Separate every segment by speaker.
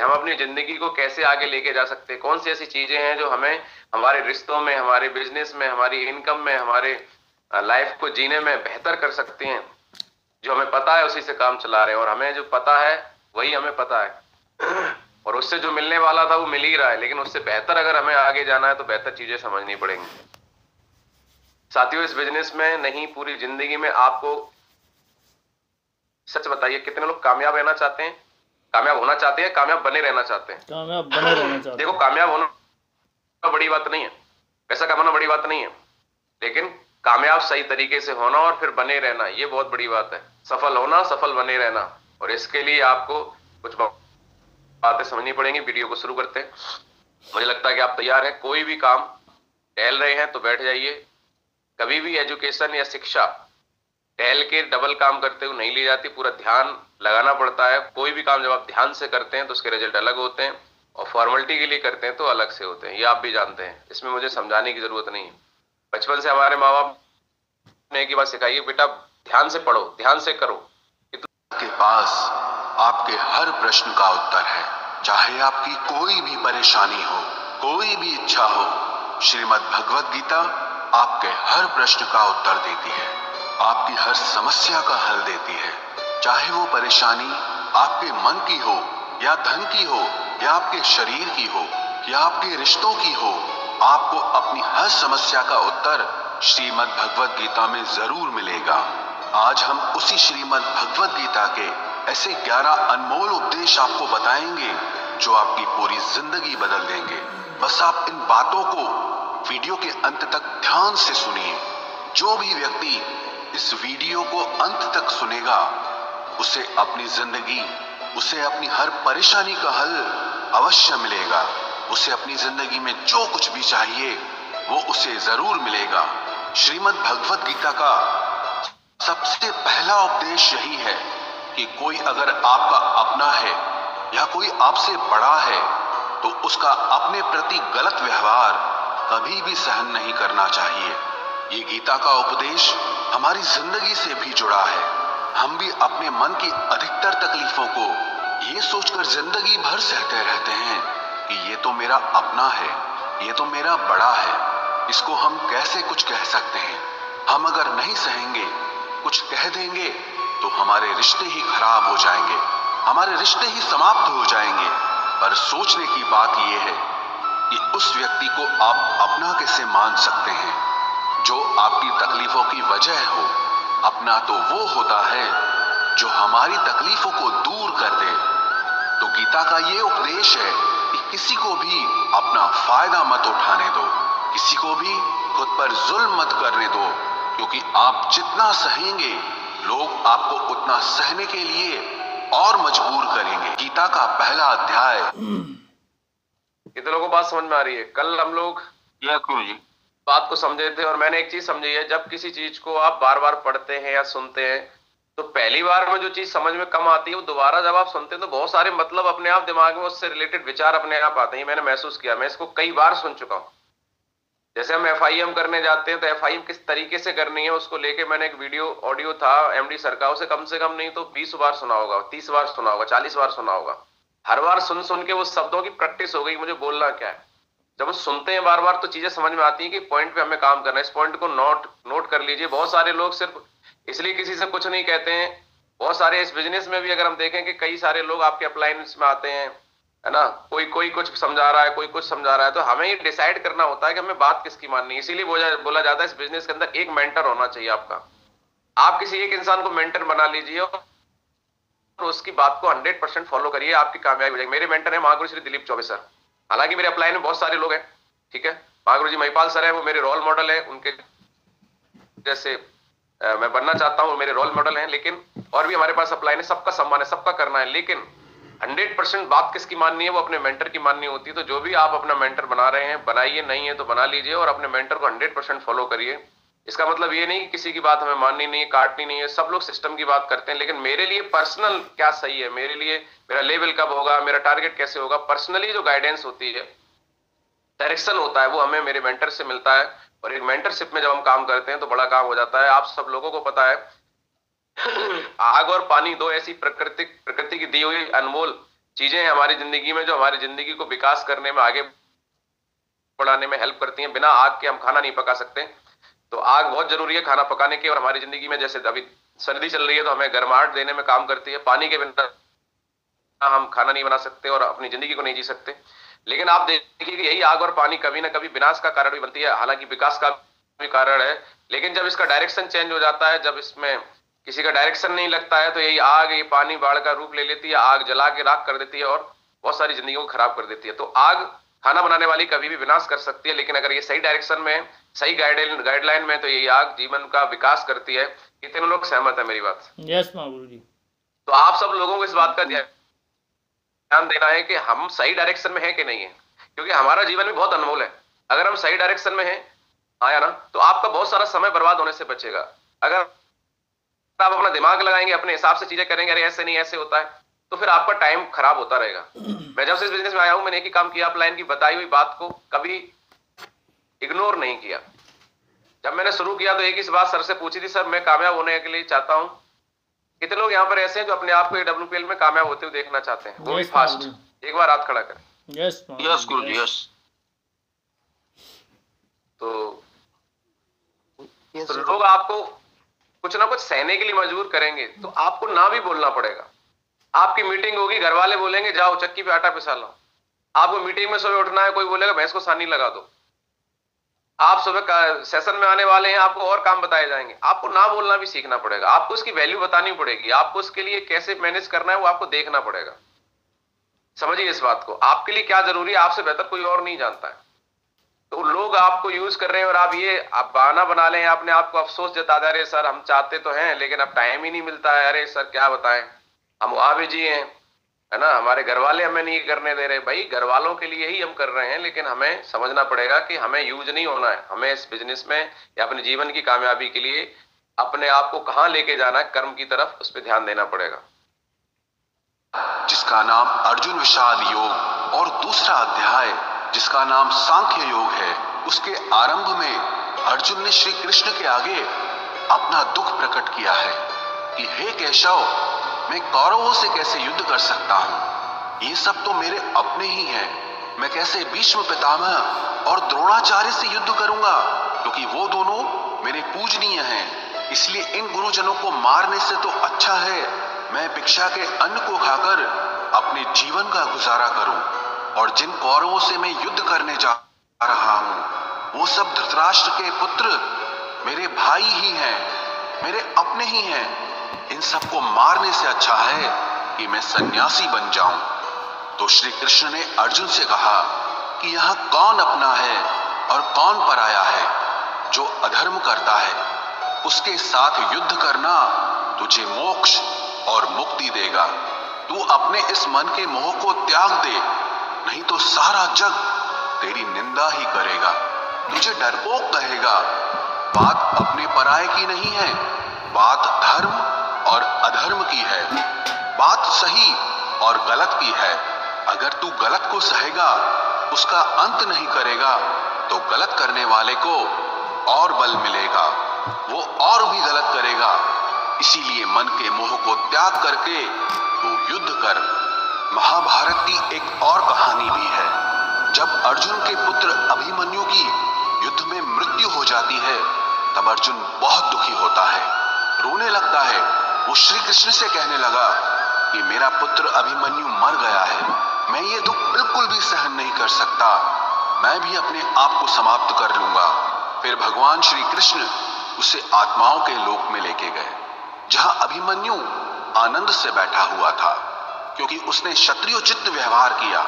Speaker 1: हम अपनी जिंदगी को कैसे आगे लेके जा सकते हैं, कौन सी ऐसी चीजें हैं जो हमें हमारे रिश्तों में, हमारे बिजनेस में, हमारी इनकम में, हमारे लाइफ को जीने में बेहतर कर सकती हैं। जो हमें पता है उसी से काम चला रहे हैं, और हमें जो पता है वही हमें पता है और उससे जो मिलने वाला था वो मिल ही रहा है, लेकिन उससे बेहतर अगर हमें आगे जाना है तो बेहतर चीजें समझनी पड़ेंगी। साथियों, इस बिजनेस में नहीं, पूरी जिंदगी में आपको सच बताइए, कितने लोग कामयाब रहना चाहते हैं, कामयाब होना चाहते हैं, कामयाब बने रहना चाहते हैं?
Speaker 2: कामयाब बने रहना चाहते
Speaker 1: देखो,
Speaker 2: हैं।
Speaker 1: कामयाब होना बड़ी बात नहीं है, पैसा कमाना बड़ी बात नहीं है, लेकिन कामयाब सही तरीके से होना और फिर बने रहना, ये बहुत बड़ी बात है। सफल होना, सफल बने रहना, और इसके लिए आपको कुछ बातें समझनी पड़ेंगी। वीडियो को शुरू करते हैं। मुझे लगता है कि आप तैयार हैं। कोई भी काम टहल रहे हैं तो बैठ जाइए। कभी भी एजुकेशन या शिक्षा टहल के डबल काम करते हुए नहीं ली जाती, पूरा ध्यान लगाना पड़ता है। कोई भी काम जब आप ध्यान से करते हैं तो उसके रिजल्ट अलग होते हैं, और फॉर्मेलिटी के लिए करते हैं तो अलग से होते हैं। ये आप भी जानते हैं, इसमें मुझे समझाने की जरूरत नहीं है। बचपन से हमारे माँ बाप ने एक ही बात सिखाई है, बेटा ध्यान से पढ़ो, ध्यान से करो।
Speaker 3: के पास आपके हर प्रश्न का उत्तर है। चाहे आपकी कोई भी परेशानी हो, कोई भी इच्छा हो, श्रीमद् भगवत गीता आपके हर प्रश्न का उत्तर देती है, आपकी हर समस्या का हल देती है। चाहे वो परेशानी आपके मन की हो, या धन की हो, या आपके शरीर की हो, या आपके रिश्तों की हो, आपको अपनी हर समस्या का उत्तर श्रीमद् भगवत गीता में जरूर मिलेगा। आज हम उसी श्रीमद् भगवत गीता के ऐसे 11 अनमोल उपदेश आपको बताएंगे जो आपकी पूरी जिंदगी बदल देंगे। बस आप इन बातों को वीडियो के अंत तक ध्यान से सुनिए। जो भी व्यक्ति इस वीडियो को अंत तक सुनेगा, उसे अपनी जिंदगी, उसे अपनी हर परेशानी का हल अवश्य मिलेगा। उसे अपनी जिंदगी में जो कुछ भी चाहिए वो उसे जरूर मिलेगा। श्रीमद् भगवत गीता का सबसे पहला उपदेश यही है कि कोई अगर आपका अपना है या कोई आपसे बड़ा है तो उसका अपने प्रति गलत व्यवहार कभी भी सहन नहीं करना चाहिए। ये गीता का उपदेश हमारी जिंदगी से भी जुड़ा है। हम भी अपने मन की अधिकतर तकलीफों को ये सोचकर जिंदगी भर सहते रहते हैं कि ये तो मेरा अपना है, ये तो मेरा बड़ा है, इसको हम कैसे कुछ कह सकते हैं। हम अगर नहीं सहेंगे, कुछ कह देंगे तो हमारे रिश्ते ही खराब हो जाएंगे, हमारे रिश्ते ही समाप्त हो जाएंगे। पर सोचने की बात यह है कि उस व्यक्ति को आप अपना कैसे मान सकते हैं जो आपकी तकलीफों की वजह हो। अपना तो वो होता है जो हमारी तकलीफों को दूर कर दे। तो गीता का ये उपदेश है कि किसी को भी अपना फायदा मत उठाने दो, किसी को भी खुद पर जुल्म मत करने दो, क्योंकि आप जितना सहेंगे लोग आपको उतना सहने के लिए और मजबूर करेंगे। गीता का पहला अध्याय।
Speaker 1: कितने लोगों को बात समझ में आ रही है? कल हम लोग बात को समझे थे, और मैंने एक चीज समझी है, जब किसी चीज को आप बार बार पढ़ते हैं या सुनते हैं तो पहली बार में जो चीज समझ में कम आती है वो दोबारा जब आप सुनते हैं तो बहुत सारे मतलब अपने आप दिमाग में उससे रिलेटेड विचार अपने आप आते हैं। मैंने महसूस किया, मैं इसको कई बार सुन चुका हूं। जैसे हम FIM करने जाते हैं तो FIM किस तरीके से करनी है उसको लेके मैंने एक वीडियो ऑडियो था MD सर का, उसे कम से कम नहीं तो 20 बार सुना होगा, 30 बार सुना होगा, 40 बार सुना होगा। हर बार सुन सुन के वो शब्दों की प्रैक्टिस हो गई, मुझे बोलना क्या है। जब हम सुनते हैं बार बार तो चीजें समझ में आती है कि पॉइंट पे हमें काम करना है। इस पॉइंट को नोट कर लीजिए। बहुत सारे लोग सिर्फ इसलिए किसी से कुछ नहीं कहते हैं। बहुत सारे इस बिजनेस में भी अगर हम देखें कि कई सारे लोग आपके अप्लायंस में आते हैं, है ना, कोई कुछ समझा रहा है, कोई कुछ समझा रहा है, तो हमें ये डिसाइड करना होता है कि हमें बात किसकी माननी है। इसीलिए बोला जाता है इस बिजनेस के अंदर एक मेंटर होना चाहिए आपका। आप किसी एक इंसान को मेंटर बना लीजिए और उसकी बात को 100% फॉलो करिए, आपकी कामयाबी हो जाएगी। मेरे मेंटर है महागुरु श्री दिलीप चौबे सर। हालांकि मेरे अप्लाई में बहुत सारे लोग हैं, ठीक है। महागुरु जी महिपाल सर है, वो मेरे रोल मॉडल है, उनके जैसे मैं बनना चाहता हूँ, मेरे रोल मॉडल हैं। लेकिन और भी हमारे पास अप्लाई है, सबका सम्मान है, सबका करना है, लेकिन 100% बात किसकी माननी है? वो अपने मेंटर की माननी होती है। तो जो भी आप अपना मेंटर बना रहे हैं, बनाइए, नहीं है तो बना लीजिए और अपने मेंटर को 100% फॉलो करिए। इसका मतलब ये नहीं कि किसी की बात हमें माननी नहीं है, काटनी नहीं है। सब लोग सिस्टम की बात करते हैं, लेकिन मेरे लिए पर्सनल क्या सही है, मेरे लिए मेरा लेवल कब होगा, मेरा टारगेट कैसे होगा, पर्सनली जो गाइडेंस होती है, डायरेक्शन होता है, वो हमें मेरे मेंटर से मिलता है। और एक मेंटरशिप में जब हम काम करते हैं तो बड़ा काम हो जाता है। आप सब लोगों को पता है आग और पानी दो ऐसी प्रकृति की दी हुई अनमोल चीजें हैं हमारी जिंदगी में जो हमारी जिंदगी को विकास करने में, आगे बढ़ाने में हेल्प करती हैं। बिना आग के हम खाना नहीं पका सकते, तो आग बहुत जरूरी है खाना पकाने की। और हमारी जिंदगी में जैसे अभी सर्दी चल रही है तो हमें गर्माहट देने में काम करती है। पानी के बिना हम खाना नहीं बना सकते और अपनी जिंदगी को नहीं जी सकते। लेकिन आप देखिए कि यही आग और पानी कभी ना कभी विनाश का कारण भी बनती है, हालांकि विकास का भी कारण है। लेकिन जब इसका डायरेक्शन चेंज हो जाता है, जब इसमें किसी का डायरेक्शन नहीं लगता है, तो यही आग, ये पानी बाढ़ का रूप ले लेती है, आग जला के राख कर देती है और बहुत सारी जिंदगियों को खराब कर देती है। तो आग खाना बनाने वाली कभी भी विनाश कर सकती है, लेकिन अगर ये सही डायरेक्शन में, सही गाइडलाइन में, तो यही आग जीवन का विकास करती है। कितने लोग सहमत है मेरी बात से?
Speaker 2: यस महागुरु जी।
Speaker 1: तो आप सब लोगों को इस बात का ध्यान देना है कि हम सही डायरेक्शन में हैं कि नहीं है, क्योंकि हमारा जीवन भी बहुत अनमोल है। अगर हम सही डायरेक्शन में हैं, आया ना, तो आपका बहुत सारा समय बर्बाद होने से बचेगा। अगर आप अपना दिमाग लगाएंगे, अपने हिसाब से चीजें करेंगे, अरे ऐसे नहीं ऐसे होता है, तो फिर आपका टाइम खराब होता रहेगा। मैं जब से इस बिजनेस में आया हूं, मैंने एक ही काम किया, अपलाइन की बताई हुई बात को कभी इग्नोर नहीं किया। जब मैंने शुरू किया तो एक ही बात सर से पूछी थी, सर मैं कामयाब होने के लिए चाहता हूं। कितने लोग यहाँ पर ऐसे हैं जो अपने आप को AWPL में कामयाब होते हुए देखना चाहते हैं, वो भी फास्ट? एक बार हाथ खड़ा करें।
Speaker 2: यस
Speaker 4: यस गुरु जी, यस।
Speaker 1: तो लोग आपको कुछ ना कुछ सहने के लिए मजबूर करेंगे, तो आपको ना भी बोलना पड़ेगा। आपकी मीटिंग होगी, घर वाले बोलेंगे जाओ चक्की पे आटा पिसा लो। आपको मीटिंग में सुबह उठना है, कोई बोलेगा भैंस को सानी लगा दो। आप सुबह सेशन में आने वाले हैं, आपको और काम बताए जाएंगे। आपको ना बोलना भी सीखना पड़ेगा, आपको उसकी वैल्यू बतानी पड़ेगी, आपको उसके लिए कैसे मैनेज करना है वो आपको देखना पड़ेगा। समझिए इस बात को, आपके लिए क्या जरूरी है आपसे बेहतर कोई और नहीं जानता है। तो लोग आपको यूज कर रहे हैं और आप बहाना बना लें, अपने आप को अफसोस जता दे रहे सर हम चाहते तो हैं लेकिन अब टाइम ही नहीं मिलता है। अरे सर क्या बताएं, हम वहां बिजी हैं, है ना, हमारे घर वाले हमें नहीं करने दे रहे। भाई घर वालों के लिए ही हम कर रहे हैं, लेकिन हमें समझना पड़ेगा कि हमें यूज नहीं होना है। हमें इस बिजनेस में या अपने जीवन की कामयाबी के लिए अपने आप को कहां लेके जाना है, कर्म की तरफ, उस पर ध्यान देना पड़ेगा।
Speaker 3: जिसका नाम अर्जुन विषाद योग और दूसरा अध्याय जिसका नाम सांख्य योग है, उसके आरंभ में अर्जुन ने श्री कृष्ण के आगे अपना दुख प्रकट किया है कि हे केशव, मैं कौरवों से कैसे युद्ध कर सकता हूं? ये सब तो मेरे अपने ही हैं। मैं कैसे भीष्म पितामह और द्रोणाचार्य से युद्ध करूंगा, क्योंकि वो दोनों मेरे पूजनीय हैं। इसलिए इन गुरुजनों को मारने से तो अच्छा है मैं भिक्षा के अन्न को खाकर अपने जीवन का गुजारा करूं। और जिन कौरवों से मैं युद्ध करने जा रहा हूं, वो सब धृतराष्ट्र के पुत्र मेरे भाई ही हैं, मेरे अपने ही हैं। इन सबको मारने से अच्छा है कि मैं सन्यासी बन जाऊं। तो श्री कृष्ण ने अर्जुन से कहा कि यहां कौन अपना है और कौन पराया है। जो अधर्म करता है उसके साथ युद्ध करना तुझे मोक्ष और मुक्ति देगा। तू अपने इस मन के मोह को त्याग दे, नहीं तो सारा जग तेरी निंदा ही करेगा, तुझे डरपोक कहेगा। बात अपने पराये की नहीं है, बात धर्म और अधर्म की है, बात सही और गलत की है। अगर तू गलत को सहेगा, उसका अंत नहीं करेगा, तो गलत करने वाले को और बल मिलेगा, वो और भी गलत करेगा। इसीलिए मन के मोह को त्याग करके तू युद्ध कर। महाभारत की एक और कहानी भी है। जब अर्जुन के पुत्र अभिमन्यु की युद्ध में मृत्यु हो जाती है, तब अर्जुन बहुत दुखी होता है, रोने लगता है। वो श्री कृष्ण से कहने लगा कि मेरा पुत्र अभिमन्यु मर गया है, मैं ये दुख बिल्कुल भी सहन नहीं कर सकता, मैं भी अपने आप को समाप्त कर लूंगा। फिर भगवान श्री कृष्ण उसे आत्माओं के लोक में लेके गए, जहां अभिमन्यु आनंद से बैठा हुआ था। क्योंकि उसने क्षत्रियोचित व्यवहार किया,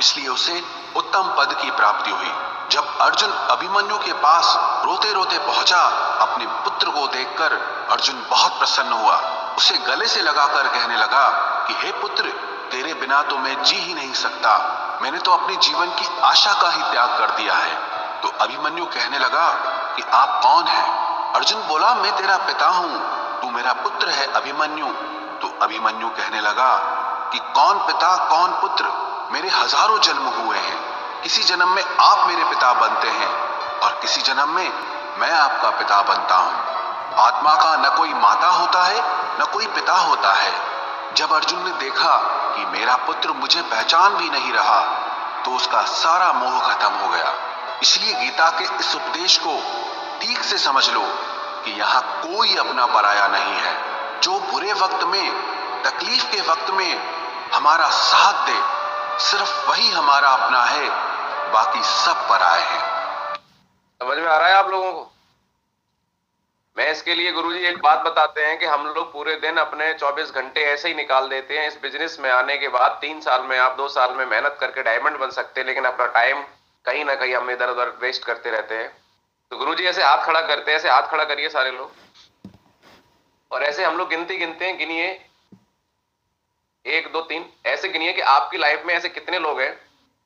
Speaker 3: इसलिए उसे उत्तम पद की प्राप्ति हुई। जब अर्जुन अभिमन्यु के पास रोते रोते पहुंचा, अपने पुत्र को देखकर अर्जुन बहुत प्रसन्न हुआ। उसे गले से लगाकर कहने लगा कि हे पुत्र, तेरे बिना तो मैं जी ही नहीं सकता, मैंने तो अपने जीवन की आशा का ही त्याग कर दिया है। तो अभिमन्यु कहने लगा कि आप कौन हैं? अर्जुन बोला, मैं तेरा पिता हूं, तू मेरा पुत्र है अभिमन्यु। तो अभिमन्यु कहने लगा कि कौन पिता कौन पुत्र, मेरे हजारों जन्म हुए हैं, किसी जन्म में आप मेरे पिता बनते हैं और किसी जन्म में मैं आपका पिता बनता हूं। आत्मा का न कोई माता होता है न कोई पिता होता है। जब अर्जुन ने देखा कि कि मेरा पुत्र मुझे पहचान भी नहीं रहा, तो उसका सारा मोह खत्म हो गया। इसलिए गीता के इस उपदेश को ठीक से समझ लो कि यहाँ कोई अपना पराया नहीं है। जो बुरे वक्त में, तकलीफ के वक्त में हमारा साथ दे, सिर्फ वही हमारा अपना है, बाकी सब पराए हैं।
Speaker 1: समझ में आ रहा है आप लोगों को? मैं इसके लिए गुरुजी एक बात बताते हैं कि हम लोग पूरे दिन अपने 24 घंटे ऐसे ही निकाल देते हैं। इस बिजनेस में आने के बाद 3 साल में, आप 2 साल में मेहनत करके डायमंड बन सकते हैं, लेकिन अपना टाइम कहीं ना कहीं हम इधर उधर वेस्ट करते रहते हैं। तो गुरुजी ऐसे हाथ खड़ा करते हैं, ऐसे हाथ खड़ा करिए सारे लोग, और ऐसे हम लोग गिनती गिनते हैं। गिनिए 1 2 3, ऐसे गिनिए कि आपकी लाइफ में ऐसे कितने लोग हैं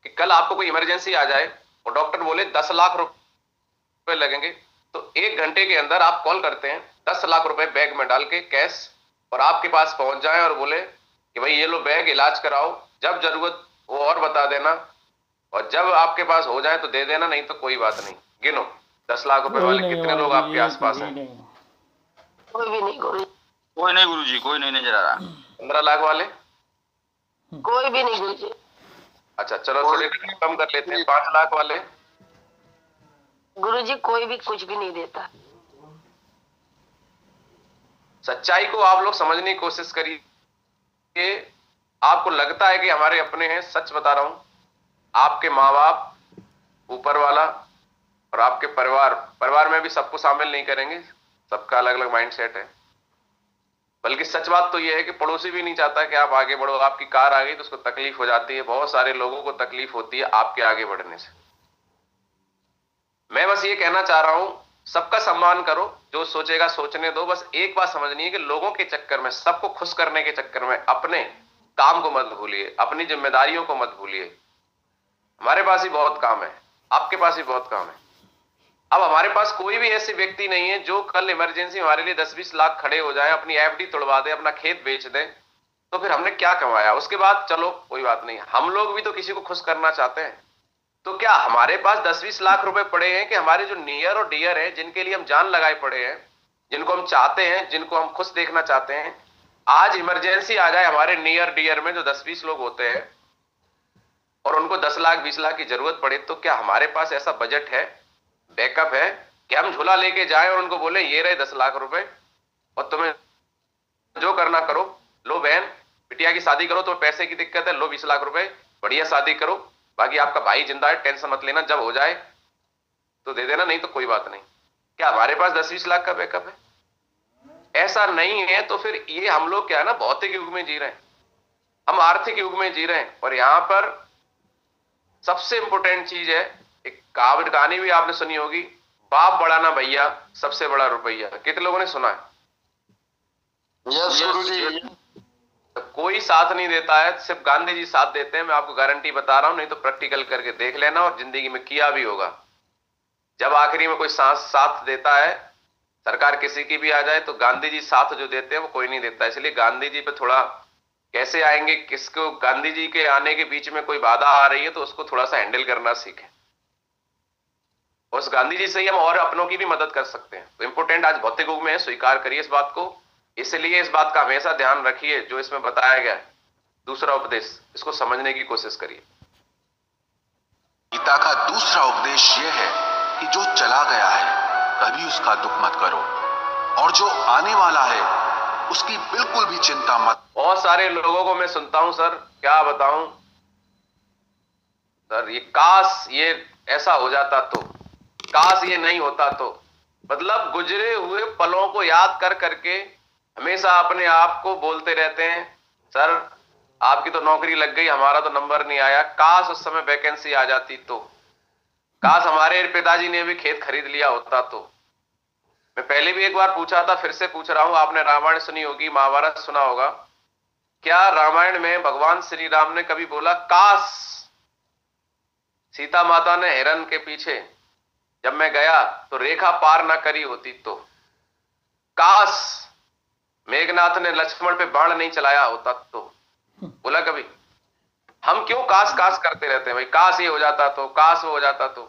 Speaker 1: कि कल आपको कोई इमरजेंसी आ जाए और डॉक्टर बोले 10 लाख रुपए लगेंगे, तो 1 घंटे के अंदर आप कॉल करते हैं, 10 लाख रुपए बैग में डाल के कैश, और आपके पास पहुंच जाए और बोले कि भाई ये लो बैग, इलाज कराओ, जब जरूरत वो और बता देना, और जब आपके पास हो जाए तो दे देना, नहीं तो कोई बात नहीं। गिनो 10 लाख रुपए वाले कितने लोग आपके आसपास हैं?
Speaker 2: कोई भी नहीं गुरु,
Speaker 4: कोई नहीं गुरुजी, कोई नहीं नजर आ रहा।
Speaker 1: 15 लाख वाले?
Speaker 2: कोई भी नहीं गुरु जी।
Speaker 1: अच्छा चलो थोड़े कम कर लेते हैं। 5 लाख वाले?
Speaker 2: गुरुजी कोई भी कुछ भी नहीं देता।
Speaker 1: सच्चाई को आप लोग समझने की कोशिश करिए कि आपको लगता है कि हमारे अपने हैं। सच बता रहा हूं, आपके माँ बाप, ऊपर वाला और आपके परिवार में भी सबको शामिल नहीं करेंगे, सबका अलग अलग माइंडसेट है। बल्कि सच बात तो यह है कि पड़ोसी भी नहीं चाहता कि आप आगे बढ़ो। आपकी कार आ गई तो उसको तकलीफ हो जाती है, बहुत सारे लोगों को तकलीफ होती है आपके आगे बढ़ने से। मैं बस ये कहना चाह रहा हूं, सबका सम्मान करो, जो सोचेगा सोचने दो। बस एक बात समझनी है कि लोगों के चक्कर में, सबको खुश करने के चक्कर में अपने काम को मत भूलिए, अपनी जिम्मेदारियों को मत भूलिए। हमारे पास ही बहुत काम है, आपके पास ही बहुत काम है। अब हमारे पास कोई भी ऐसे व्यक्ति नहीं है जो कल इमरजेंसी हमारे लिए 10-20 लाख खड़े हो जाए, अपनी एफडी तोड़वा दे, अपना खेत बेच दे, तो फिर हमने क्या कमाया? उसके बाद चलो कोई बात नहीं, हम लोग भी तो किसी को खुश करना चाहते हैं। तो क्या हमारे पास 10-20 लाख रुपए पड़े हैं कि हमारे जो नियर और डियर है, जिनके लिए हम जान लगाए पड़े हैं, जिनको हम चाहते हैं, जिनको हम खुश देखना चाहते हैं, आज इमरजेंसी आ जाए हमारे नियर डियर में जो 10-20 लोग होते हैं और उनको 10 लाख 20 लाख की जरूरत पड़े, तो क्या हमारे पास ऐसा बजट है, बैकअप है कि हम झोला लेके जाएं और उनको बोले ये रहे 10 लाख रुपए और तुम्हें जो करना करो, लो बहन बिटिया की शादी करो, तो पैसे की दिक्कत है, लो 20 लाख रुपए, बढ़िया शादी करो, बाकी आपका भाई जिंदा है, टेंशन मत लेना, जब हो जाए तो दे देना, नहीं तो कोई बात नहीं। क्या हमारे पास 10-20 लाख का बैकअप है? ऐसा नहीं है। तो फिर ये हम लोग क्या है ना, भौतिक युग में जी रहे हैं, हम आर्थिक युग में जी रहे हैं। और यहां पर सबसे इंपॉर्टेंट चीज है, एक कहानी भी आपने सुनी होगी, बाप बड़ा ना भैया, सबसे बड़ा रुपया। कितने लोगों ने सुना है?
Speaker 4: यस गुरुजी।
Speaker 1: तो कोई साथ नहीं देता है, सिर्फ गांधी जी साथ देते हैं। मैं आपको गारंटी बता रहा हूं, नहीं तो प्रैक्टिकल करके देख लेना, और जिंदगी में किया भी होगा। जब आखिरी में कोई साथ देता है, सरकार किसी की भी आ जाए, तो गांधी जी साथ जो देते हैं वो कोई नहीं देता। इसलिए गांधी जी पे थोड़ा कैसे आएंगे, किसको गांधी जी के आने के बीच में कोई बाधा आ रही है तो उसको थोड़ा सा हैंडल करना सीखें। उस गांधी जी से ही हम और अपनों की भी मदद कर सकते हैं। तो इंपोर्टेंट आज भौतिक युग में है, स्वीकार करिए इस बात को। इसलिए इस बात का हमेशा ध्यान रखिए जो इसमें बताया गया है, दूसरा उपदेश, इसको समझने की कोशिश करिए।
Speaker 3: गीता का दूसरा उपदेश यह है कि जो चला गया है कभी उसका दुख मत करो, और जो आने वाला है उसकी बिल्कुल भी चिंता मत।
Speaker 1: बहुत सारे लोगों को मैं सुनता हूं, सर क्या बताऊं सर, ये काश ये ऐसा हो जाता तो, काश ये नहीं होता तो। मतलब गुजरे हुए पलों को याद कर करके हमेशा अपने आप को बोलते रहते हैं, सर आपकी तो नौकरी लग गई, हमारा तो नंबर नहीं आया, काश उस समय वैकेंसी आ जाती तो, काश हमारे पिताजी ने भी खेत खरीद लिया होता तो। मैं पहले भी एक बार पूछा था, फिर से पूछ रहा हूं, आपने रामायण सुनी होगी, महाभारत सुना होगा। क्या रामायण में भगवान श्री राम ने कभी बोला काश सीता माता ने हिरण के पीछे जब मैं गया तो रेखा पार ना करी होती तो, काश मेघनाथ ने लक्ष्मण पे बाण नहीं चलाया होता तो, बोला कभी? हम क्यों काश काश करते रहते हैं भाई, काश ये हो जाता तो, काश वो हो जाता तो।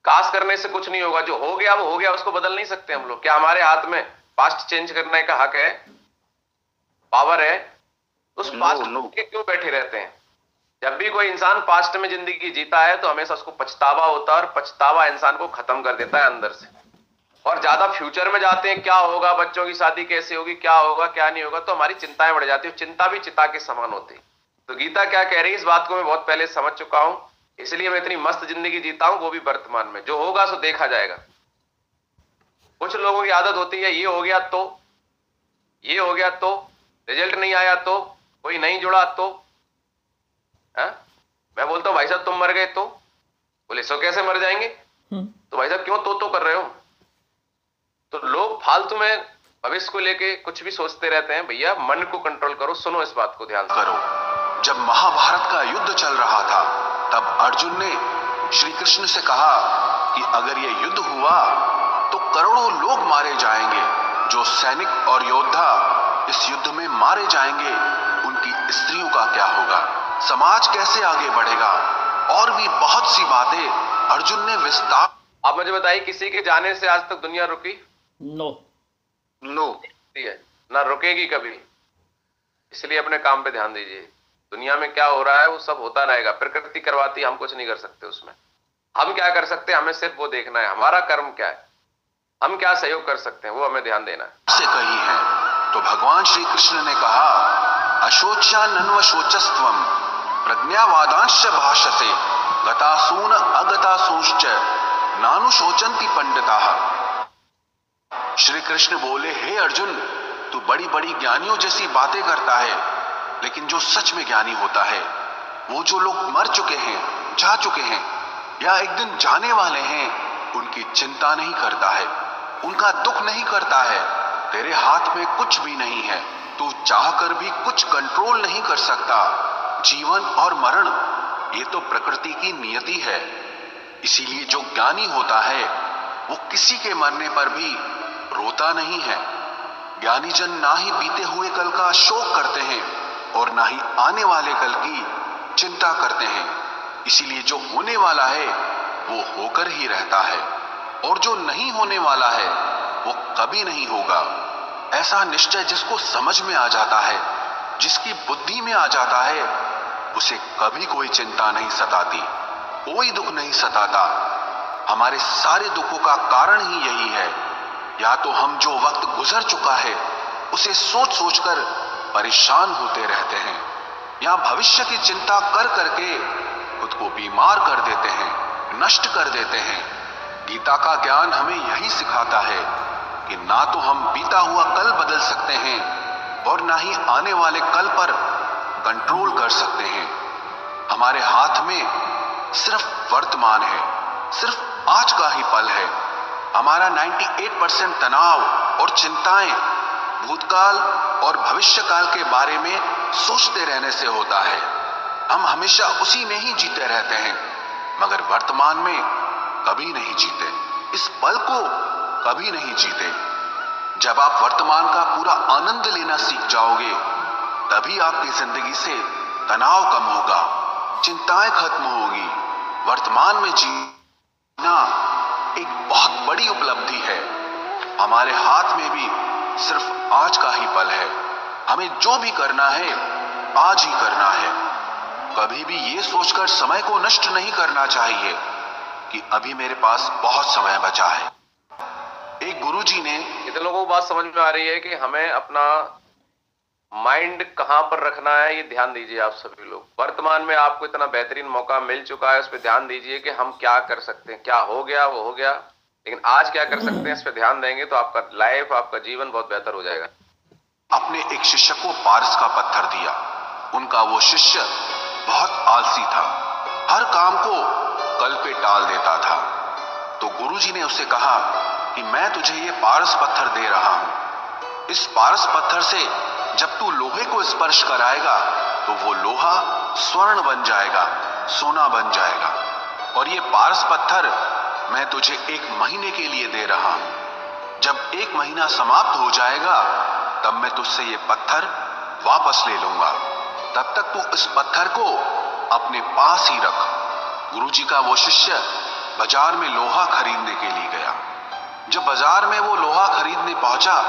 Speaker 1: काश करने से कुछ नहीं होगा, जो हो गया वो हो गया, उसको बदल नहीं सकते हम लोग। क्या हमारे हाथ में पास्ट चेंज करने का हक है, पावर है? उस पास्ट के क्यों बैठे रहते हैं? जब भी कोई इंसान पास्ट में जिंदगी जीता है तो हमेशा उसको पछतावा होता है, और पछतावा इंसान को खत्म कर देता है अंदर से। और ज्यादा फ्यूचर में जाते हैं, क्या होगा, बच्चों की शादी कैसे होगी, क्या होगा क्या नहीं होगा, तो हमारी चिंताएं बढ़ जाती है। चिंता भी चिता के समान होती है। तो गीता क्या कह रही है, इस बात को मैं बहुत पहले समझ चुका हूं, इसलिए मैं इतनी मस्त जिंदगी जीता हूं, वो भी वर्तमान में। जो होगा सो देखा जाएगा। कुछ लोगों की आदत होती है, ये हो गया तो, ये हो गया तो, रिजल्ट नहीं आया तो, कोई नहीं जुड़ा तो। मैं बोलता हूं भाई साहब तुम मर गए तो, बोले सो कैसे मर जाएंगे? तो भाई साहब क्यों तो कर रहे हो? तो लोग फालतू में भविष्य को लेके कुछ भी सोचते रहते हैं। भैया मन को कंट्रोल करो, सुनो इस बात को ध्यान से।
Speaker 3: करो। जब महाभारत का युद्ध चल रहा था तब अर्जुन ने श्री कृष्ण से कहा कि अगर ये युद्ध हुआ तो करोड़ों लोग मारे जाएंगे। जो सैनिक और योद्धा इस युद्ध में मारे जाएंगे उनकी स्त्रियों का क्या होगा, समाज कैसे आगे बढ़ेगा, और भी बहुत सी बातें अर्जुन ने विस्तार।
Speaker 1: आप मुझे बताइए, किसी के जाने से आज तक दुनिया रुकी?
Speaker 4: नो
Speaker 1: ना रुकेगी कभी। इसलिए अपने काम पे ध्यान दीजिए। दुनिया में क्या हो रहा है वो सब होता रहेगा, प्रकृति करवाती, हम कुछ नहीं कर सकते उसमें। हम क्या कर सकते हैं, हमें सिर्फ वो देखना है हमारा कर्म क्या है, हम क्या सहयोग कर सकते हैं, वो हमें ध्यान देना है।
Speaker 3: से कही है तो भगवान श्री कृष्ण ने कहा, अशोच्या नन्वशोचस्त्वम प्रज्ञावादांश्च भाषते गतासून अगतासूश्च नानुशोचन्ति पंडिताः। श्री कृष्ण बोले, हे अर्जुन, तू बड़ी बड़ी ज्ञानियों जैसी बातें करता है, लेकिन जो सच में ज्ञानी होता है, वो जो लोग मर चुके हैं, जा चुके हैं या एक दिन जाने वाले हैं, उनकी चिंता नहीं करता है, उनका दुख नहीं करता है। तेरे हाथ में कुछ भी नहीं है, तू चाहकर भी कुछ कंट्रोल नहीं कर सकता। जीवन और मरण ये तो प्रकृति की नियति है। इसीलिए जो ज्ञानी होता है वो किसी के मरने पर भी रोता नहीं है। ज्ञानी जन ना ही बीते हुए कल का शोक करते हैं और ना ही आने वाले कल की चिंता करते हैं। इसीलिए जो होने वाला है वो होकर ही रहता है, और जो नहीं होने वाला है वो कभी नहीं होगा। ऐसा निश्चय जिसको समझ में आ जाता है, जिसकी बुद्धि में आ जाता है, उसे कभी कोई चिंता नहीं सताती, कोई दुख नहीं सताता। हमारे सारे दुखों का कारण ही यही है। या तो हम जो वक्त गुजर चुका है उसे सोच सोचकर परेशान होते रहते हैं, या भविष्य की चिंता कर करके खुद को बीमार कर देते हैं, नष्ट कर देते हैं। गीता का ज्ञान हमें यही सिखाता है कि ना तो हम बीता हुआ कल बदल सकते हैं और ना ही आने वाले कल पर कंट्रोल कर सकते हैं। हमारे हाथ में सिर्फ वर्तमान है, सिर्फ आज का ही पल है। हमारा 98% तनाव और चिंताएं भूतकाल और भविष्यकाल के बारे में सोचते रहने से होता है। हम हमेशा उसी में ही जीते रहते हैं, मगर वर्तमान में कभी नहीं जीते, इस पल को कभी नहीं जीते। जब आप वर्तमान का पूरा आनंद लेना सीख जाओगे, तभी आपकी जिंदगी से तनाव कम होगा, चिंताएं खत्म होगी। वर्तमान में जीना एक बहुत बड़ी उपलब्धि है। हमारे हाथ में भी सिर्फ आज का ही पल है। हमें जो भी करना है आज ही करना है। कभी भी ये सोचकर समय को नष्ट नहीं करना चाहिए कि अभी मेरे पास बहुत समय बचा है। एक गुरुजी ने,
Speaker 1: इतने लोगों को बात समझ में आ रही है कि हमें अपना माइंड कहां पर रखना है, ये ध्यान दीजिए आप सभी लोग। वर्तमान में आपको इतना बेहतरीन मौका मिल चुका है, उस पर ध्यान दीजिए कि हम क्या कर सकते हैं। क्या हो गया वो हो गया, लेकिन आज क्या कर सकते हैं इस पर ध्यान देंगे तो आपका लाइफ, आपका जीवन बहुत बेहतर हो जाएगा।
Speaker 3: अपने एक शिष्य को पारस का पत्थर दिया। उनका वो शिष्य बहुत आलसी था, हर काम को कल पे टाल देता था। तो गुरुजी ने उससे कहा कि मैं तुझे ये पारस पत्थर दे रहा हूं। इस पारस पत्थर से जब तू लोहे को स्पर्श कराएगा तो वो लोहा स्वर्ण बन जाएगा, सोना बन जाएगा। और ये पारस पत्थर मैं तुझे 1 महीने के लिए दे रहा हूं। जब 1 महीना समाप्त हो जाएगा तब मैं तुझसे ये पत्थर वापस ले लूंगा। तब तक तू इस पत्थर को अपने पास ही रख। गुरुजी का वो शिष्य बाजार में लोहा खरीदने के लिए गया। जब बाजार में वो लोहा खरीदने पहुंचा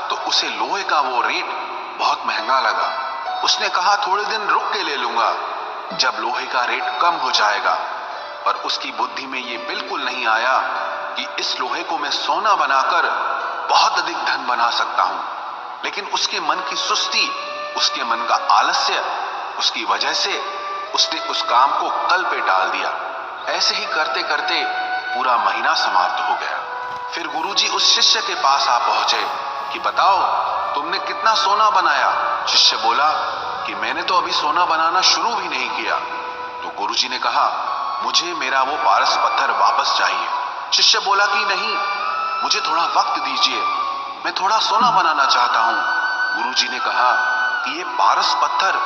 Speaker 3: तो उसे लोहे का वो रेट बहुत महंगा लगा। उसने कहा थोड़े दिन रुक के ले लूंगा, जब लोहे का रेट कम हो जाएगा। पर उसकी बुद्धि में ये बिल्कुल नहीं आया कि इस लोहे को मैं सोना बनाकर बहुत अधिक धन बना सकता हूं। लेकिन उसके मन की सुस्ती, उसके मन का आलस्य, उसकी वजह से उसने उस काम को कल पे डाल दिया। ऐसे ही करते करते पूरा महीना समाप्त हो गया। फिर गुरुजी उस शिष्य के पास आ पहुंचे कि बताओ तुमने कितना सोना बनाया। शिष्य बोला कि मैंने तो अभी सोना बनाना शुरू भी नहीं किया। तो गुरुजी ने कहा मुझे मेरा वो पारस पत्थर वापस चाहिए। शिष्य बोला कि नहीं, मुझे थोड़ा वक्त दीजिए, मैं थोड़ा सोना बनाना चाहता हूं। गुरुजी ने कहा कि ये पारस पत्थर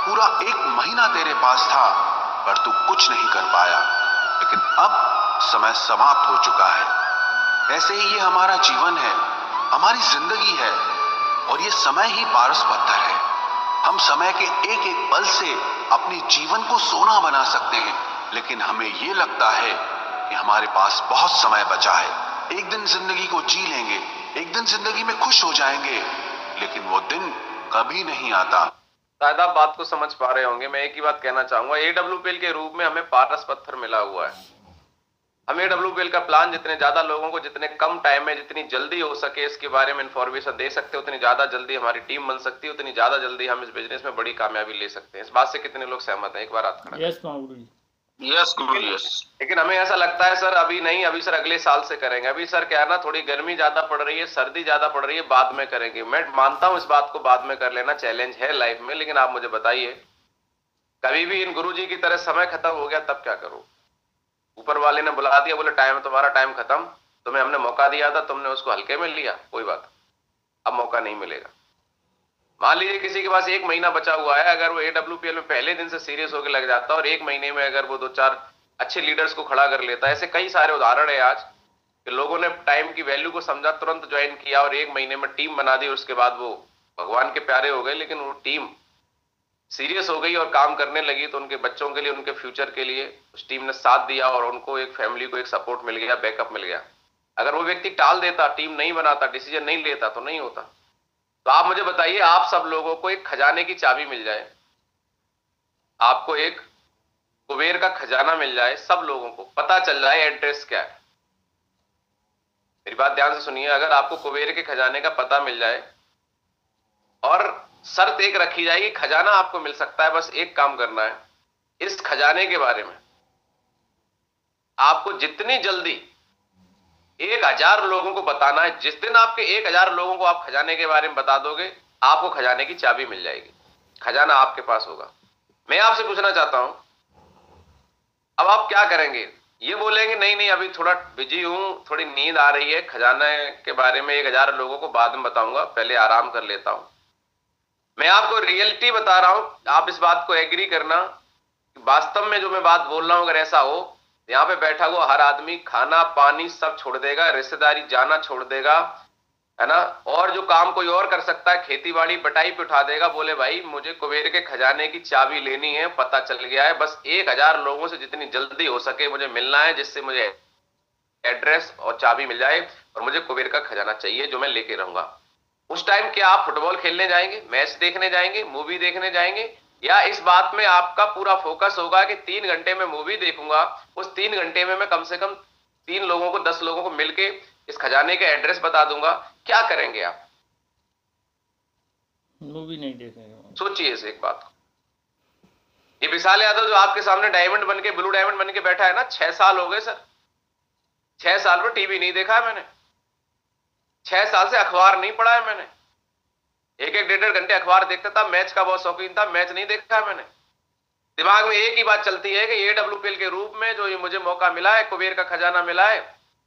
Speaker 3: पूरा 1 महीना तेरे पास था, पर तू कुछ नहीं कर पाया, लेकिन अब समय समाप्त हो चुका है। ऐसे ही ये हमारा जीवन है, हमारी जिंदगी है, और ये समय ही पारस पत्थर है। हम समय के एक एक पल से अपने जीवन को सोना बना सकते हैं, लेकिन हमें ये लगता है कि हमारे पास बहुत समय बचा है। एक दिन जिंदगी को जी लेंगे, एक दिन जिंदगी में खुश हो जाएंगे, लेकिन वो दिन कभी नहीं आता।
Speaker 1: शायद आप बात को समझ पा रहे होंगे। मैं एक ही बात कहना चाहूंगा, AWPL के रूप में हमें पारस पत्थर मिला हुआ है। हम AWPL का प्लान जितने ज्यादा लोगों को जितने कम टाइम में जितनी जल्दी हो सके इसके बारे में इंफॉर्मेशन दे सकते हैं, उतनी ज्यादा जल्दी हमारी टीम बन सकती है, उतनी ज्यादा जल्दी हम इस बिजनेस में बड़ी कामयाबी ले सकते हैं। इस बात से कितने लोग सहमत हैं? एक बार हाथ खड़ा।
Speaker 4: यस गुरु जी, यस।
Speaker 1: लेकिन हमें ऐसा लगता है सर अभी नहीं, अभी सर अगले साल से करेंगे। अभी सर क्या है ना, थोड़ी गर्मी ज्यादा पड़ रही है, सर्दी ज्यादा पड़ रही है, बाद में करेंगे। मैं मानता हूं इस बात को, बाद में कर लेना चैलेंज है लाइफ में। लेकिन आप मुझे बताइए, कभी भी इन गुरुजी की तरह समय खत्म हो गया तब क्या करूं? ऊपर वाले ने बुला दिया, बोले टाइम, तुम्हारा टाइम खत्म, तुम्हें हमने मौका दिया था, तुमने उसको हल्के में लिया, कोई बात, अब मौका नहीं मिलेगा। मान लीजिए किसी के पास 1 महीना बचा हुआ है, अगर वो AWPL में पहले दिन से सीरियस होकर लग जाता और 1 महीने में अगर वो 2-4 अच्छे लीडर्स को खड़ा कर लेता है। ऐसे कई सारे उदाहरण है आज कि लोगों ने टाइम की वैल्यू को समझा, तुरंत ज्वाइन किया और 1 महीने में टीम बना दी, उसके बाद वो भगवान के प्यारे हो गए। लेकिन वो टीम सीरियस हो गई और काम करने लगी तो उनके बच्चों के लिए, उनके फ्यूचर के लिए उस टीम ने साथ दिया और उनको एक फैमिली को एक सपोर्ट मिल गया, बैकअप मिल गया। अगर वो व्यक्ति टाल देता, टीम नहीं बनाता, डिसीजन नहीं लेता तो नहीं होता। तो आप मुझे बताइए, आप सब लोगों को एक खजाने की चाबी मिल जाए, आपको एक कुबेर का खजाना मिल जाए, सब लोगों को पता चल जाए एड्रेस क्या है। मेरी बात ध्यान से सुनिए, अगर आपको कुबेर के खजाने का पता मिल जाए और शर्त एक रखी जाएगी, खजाना आपको मिल सकता है, बस एक काम करना है, इस खजाने के बारे में आपको जितनी जल्दी 1000 लोगों को बताना है। जिस दिन आपके 1000 लोगों को आप खजाने के बारे में बता दोगे, आपको खजाने की चाबी मिल जाएगी, खजाना आपके पास होगा। मैं आपसे पूछना चाहता हूं, अब आप क्या करेंगे? ये बोलेंगे नहीं नहीं अभी थोड़ा बिजी हूं, थोड़ी नींद आ रही है, खजाने के बारे में 1000 लोगों को बाद में बताऊंगा, पहले आराम कर लेता हूं। मैं आपको रियलिटी बता रहा हूं, आप इस बात को एग्री करना, वास्तव में जो मैं बात बोल रहा हूं अगर ऐसा हो, यहां पे बैठा हुआ हर आदमी खाना पानी सब छोड़ देगा, रिश्तेदारी जाना छोड़ देगा, है ना, और जो काम कोई और कर सकता है, खेती बाड़ी बटाई पे उठा देगा, बोले भाई मुझे कुबेर के खजाने की चाबी लेनी है, पता चल गया है, बस 1000 लोगों से जितनी जल्दी हो सके मुझे मिलना है, जिससे मुझे एड्रेस और चाबी मिल जाए और मुझे कुबेर का खजाना चाहिए जो मैं लेके रहूंगा। उस टाइम क्या आप फुटबॉल खेलने जाएंगे, मैच देखने जाएंगे, मूवी देखने जाएंगे, या इस बात में आपका पूरा फोकस होगा कि 3 घंटे में मूवी देखूंगा, उस 3 घंटे में मैं कम से कम 3 लोगों को 10 लोगों को मिलके इस खजाने का एड्रेस बता दूंगा? क्या करेंगे आप?
Speaker 5: मूवी नहीं देखेंगे।
Speaker 1: सोचिए इस एक बात को। ये विशाल यादव जो आपके सामने डायमंड बन के, ब्लू डायमंड बन के बैठा है ना, 6 साल हो गए सर, 6 साल में टीवी नहीं देखा है मैंने, 6 साल से अखबार नहीं पढ़ा है मैंने, 1-1 डेढ़ घंटे अखबार देखता था, मैच का बहुत शौकीन था, मैच नहीं देखा है मैंने। दिमाग में एक ही बात चलती है कि AWPL के रूप में जो ये मुझे मौका मिला है, कुबेर का खजाना मिला है,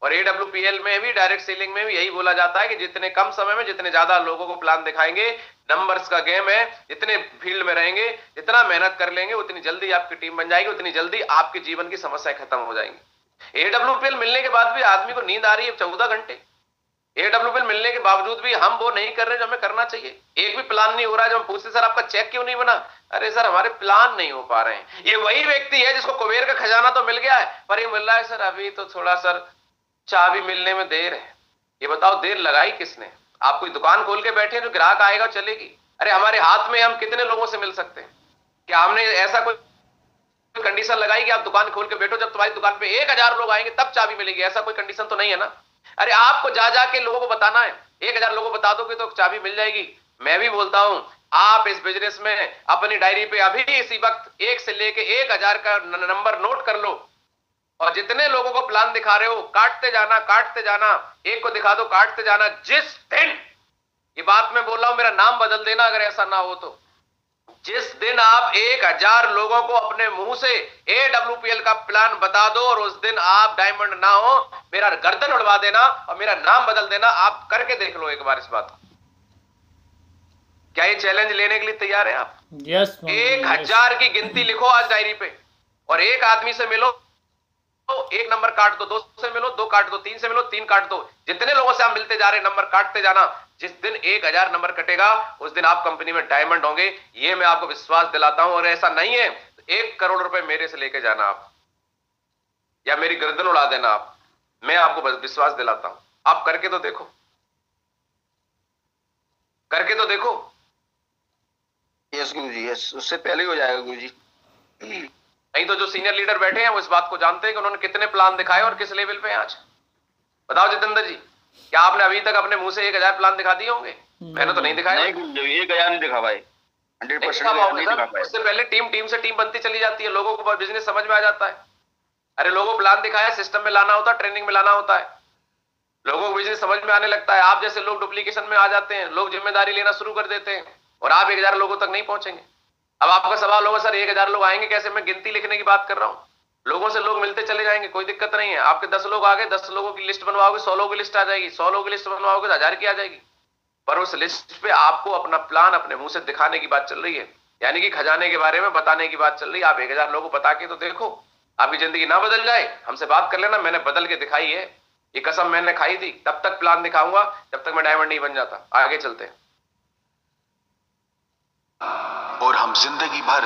Speaker 1: और AWPL में भी, डायरेक्ट सेलिंग में भी यही बोला जाता है कि जितने कम समय में जितने ज्यादा लोगों को प्लान दिखाएंगे, नंबर्स का गेम है, जितने फील्ड में रहेंगे, जितना मेहनत कर लेंगे, उतनी जल्दी आपकी टीम बन जाएगी, उतनी जल्दी आपके जीवन की समस्याएं खत्म हो जाएंगी। AWPL मिलने के बाद भी आदमी को नींद आ रही है 14 घंटे, AWPL मिलने के बावजूद भी हम वो नहीं कर रहे जो हमें करना चाहिए। एक भी प्लान नहीं हो रहा है। जब हम पूछते सर आपका चेक क्यों नहीं बना, अरे सर हमारे प्लान नहीं हो पा रहे हैं। ये वही व्यक्ति है जिसको कुबेर का खजाना तो मिल गया है, पर ये मिल रहा है सर अभी तो थोड़ा सर चाबी मिलने में देर है। ये बताओ देर लगाई किसने? आप कोई दुकान खोल के बैठे जो ग्राहक आएगा चलेगी? अरे हमारे हाथ में हम कितने लोगों से मिल सकते हैं? क्या हमने ऐसा कोई कंडीशन लगाई कि आप दुकान खोल के बैठो, जब तुम्हारी दुकान पे 1000 लोग आएंगे तब चाबी मिलेगी? ऐसा कोई कंडीशन तो नहीं है ना। अरे आपको जा जाके लोगों को बताना है, 1000 लोगों को बता दोगे तो चाबी मिल जाएगी। मैं भी बोलता हूं, आप इस बिजनेस में अपनी डायरी पे अभी इसी वक्त 1 से लेके 1000 का नंबर नोट कर लो, और जितने लोगों को प्लान दिखा रहे हो काटते जाना, काटते जाना, एक को दिखा दो काटते जाना। जिस दिन, ये बात मैं बोल रहा हूं, मेरा नाम बदल देना अगर ऐसा ना हो तो। जिस दिन आप 1000 लोगों को अपने मुंह से AWPL का प्लान बता दो और उस दिन आप डायमंड ना हो, मेरा गर्दन उड़वा देना और मेरा नाम बदल देना। आप करके देख लो एक बार इस बात को। क्या ये चैलेंज लेने के लिए तैयार है आप?
Speaker 5: यस।
Speaker 1: 1000 की गिनती लिखो आज डायरी पे, और एक आदमी से मिलो तो 1 नंबर काट दो, 2 से मिलो 2 काट दो, 3 से मिलो 3 काट दो। जितने लोगों से आप मिलते जा रहे नंबर काटते जाना। जिस दिन 1000 नंबर कटेगा उस दिन आप कंपनी में डायमंड होंगे, ये मैं आपको विश्वास दिलाता हूं। और ऐसा नहीं है 1 करोड़ रुपए मेरे से लेके जाना आप, या मेरी गर्दन उड़ा देना आप, मैं आपको बस विश्वास दिलाता हूं। आप करके तो देखो, करके तो देखो।
Speaker 4: यस गुरुजी, यस, उससे पहले ही हो जाएगा गुरुजी।
Speaker 1: नहीं तो जो सीनियर लीडर बैठे हैं वो इस बात को जानते हैं कि उन्होंने कितने प्लान दिखाए और किस लेवल पे हैं आज। बताओ जितेंद्र जी, क्या आपने अभी तक अपने मुंह से 1000 प्लान दिखा दिए होंगे? मैंने तो नहीं दिखाया।
Speaker 4: नहीं गुरुजी, 1000 नहीं दिखा भाई, 100% नहीं दिखा पाए।
Speaker 1: उससे पहले टीम से टीम बनती चली जाती है, लोगों को बिजनेस समझ में आ जाता है। अरे लोगों को प्लान दिखाया, सिस्टम में लाना होता है, ट्रेनिंग में लाना होता है, लोगों को बिजनेस समझ में आने लगता है। आप जैसे लोग डुप्लीकेशन में आ जाते हैं, लोग जिम्मेदारी लेना शुरू कर देते हैं और आप 1000 लोगों तक नहीं पहुंचेंगे। अब आपका सवाल होगा, सर 1000 लोग आएंगे कैसे? मैं गिनती लिखने की बात कर रहा हूं। लोगों से लोग मिलते चले जाएंगे, कोई दिक्कत नहीं है। आपके 10 लोग आ गए, 10 लोगों की लिस्ट बनवाओगे, 100 लोगों की लिस्ट आ जाएगी, 100 लोगों की लिस्ट बनवाओगे तो 1000 की आ जाएगी। पर उस लिस्ट पे आपको अपना प्लान अपने मुंह से दिखाने की बात चल रही है, यानी कि खजाने के बारे में बताने की बात चल रही है। आप 1000 लोगों को बता के तो देखो, आपकी जिंदगी ना बदल जाए। हमसे बात कर लेना, मैंने बदल के दिखाई है, ये कसम मैंने खाई थी। तब तक प्लान दिखाऊंगा जब तक मैं डायमंड नहीं बन जाता। आगे चलते हैं।
Speaker 3: और हम जिंदगी भर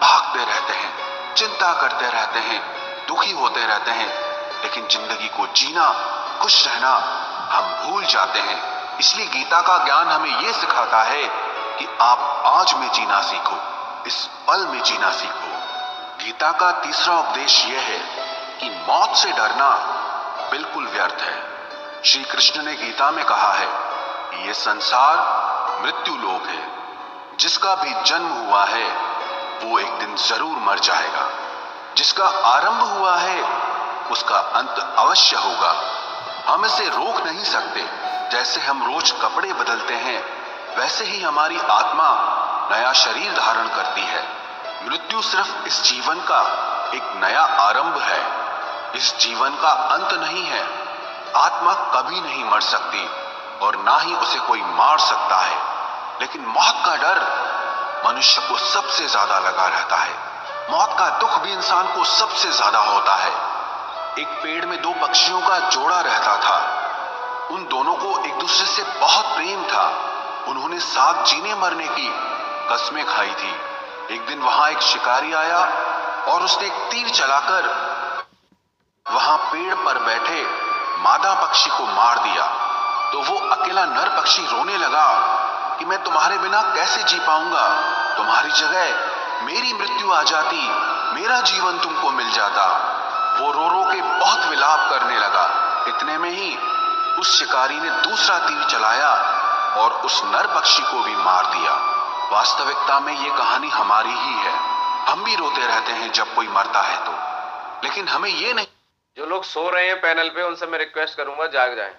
Speaker 3: भागते रहते हैं, चिंता करते रहते हैं, दुखी होते रहते हैं, लेकिन जिंदगी को जीना, खुश रहना हम भूल जाते हैं। इसलिए गीता का ज्ञान हमें यह सिखाता है कि आप आज में जीना सीखो, इस पल में जीना सीखो। गीता का तीसरा उपदेश यह है कि मौत से डरना बिल्कुल व्यर्थ है। श्री कृष्ण ने गीता में कहा है कि यह संसार मृत्यु लोक है, जिसका भी जन्म हुआ है वो एक दिन जरूर मर जाएगा। जिसका आरंभ हुआ है उसका अंत अवश्य होगा। हम इसे रोक नहीं सकते। जैसे हम रोज कपड़े बदलते हैं, वैसे ही हमारी आत्मा नया शरीर धारण करती है। मृत्यु सिर्फ इस जीवन का एक नया आरंभ है, इस जीवन का अंत नहीं है। आत्मा कभी नहीं मर सकती और ना ही उसे कोई मार सकता है, लेकिन मौत का डर मनुष्य को सबसे ज्यादा लगा रहता है। मौत का दुख भी इंसान को सबसे ज्यादा होता है। एक पेड़ में 2 पक्षियों का जोड़ा रहता था। उन दोनों को एक दूसरे से बहुत प्रेम था। उन्होंने साथ जीने मरने की कस्में खाई थी। एक दिन वहां एक शिकारी आया और उसने एक तीर चलाकर वहां पेड़ पर बैठे मादा पक्षी को मार दिया। तो वो अकेला नर पक्षी रोने लगा कि मैं तुम्हारे बिना कैसे जी पाऊंगा। तुम्हारी जगह मेरी मृत्यु आ जाती, मेरा जीवन तुमको मिल जाता। वो रो रो के बहुत विलाप करने लगा। इतने में ही उस शिकारी ने दूसरा तीर चलाया और उस नर पक्षी को भी मार दिया। वास्तविकता में ये कहानी हमारी ही है। हम भी रोते रहते हैं जब कोई मरता है तो, लेकिन हमें ये नहीं।
Speaker 1: जो लोग सो रहे हैं पैनल पे, उनसे मैं रिक्वेस्ट करूंगा जाग जाएं।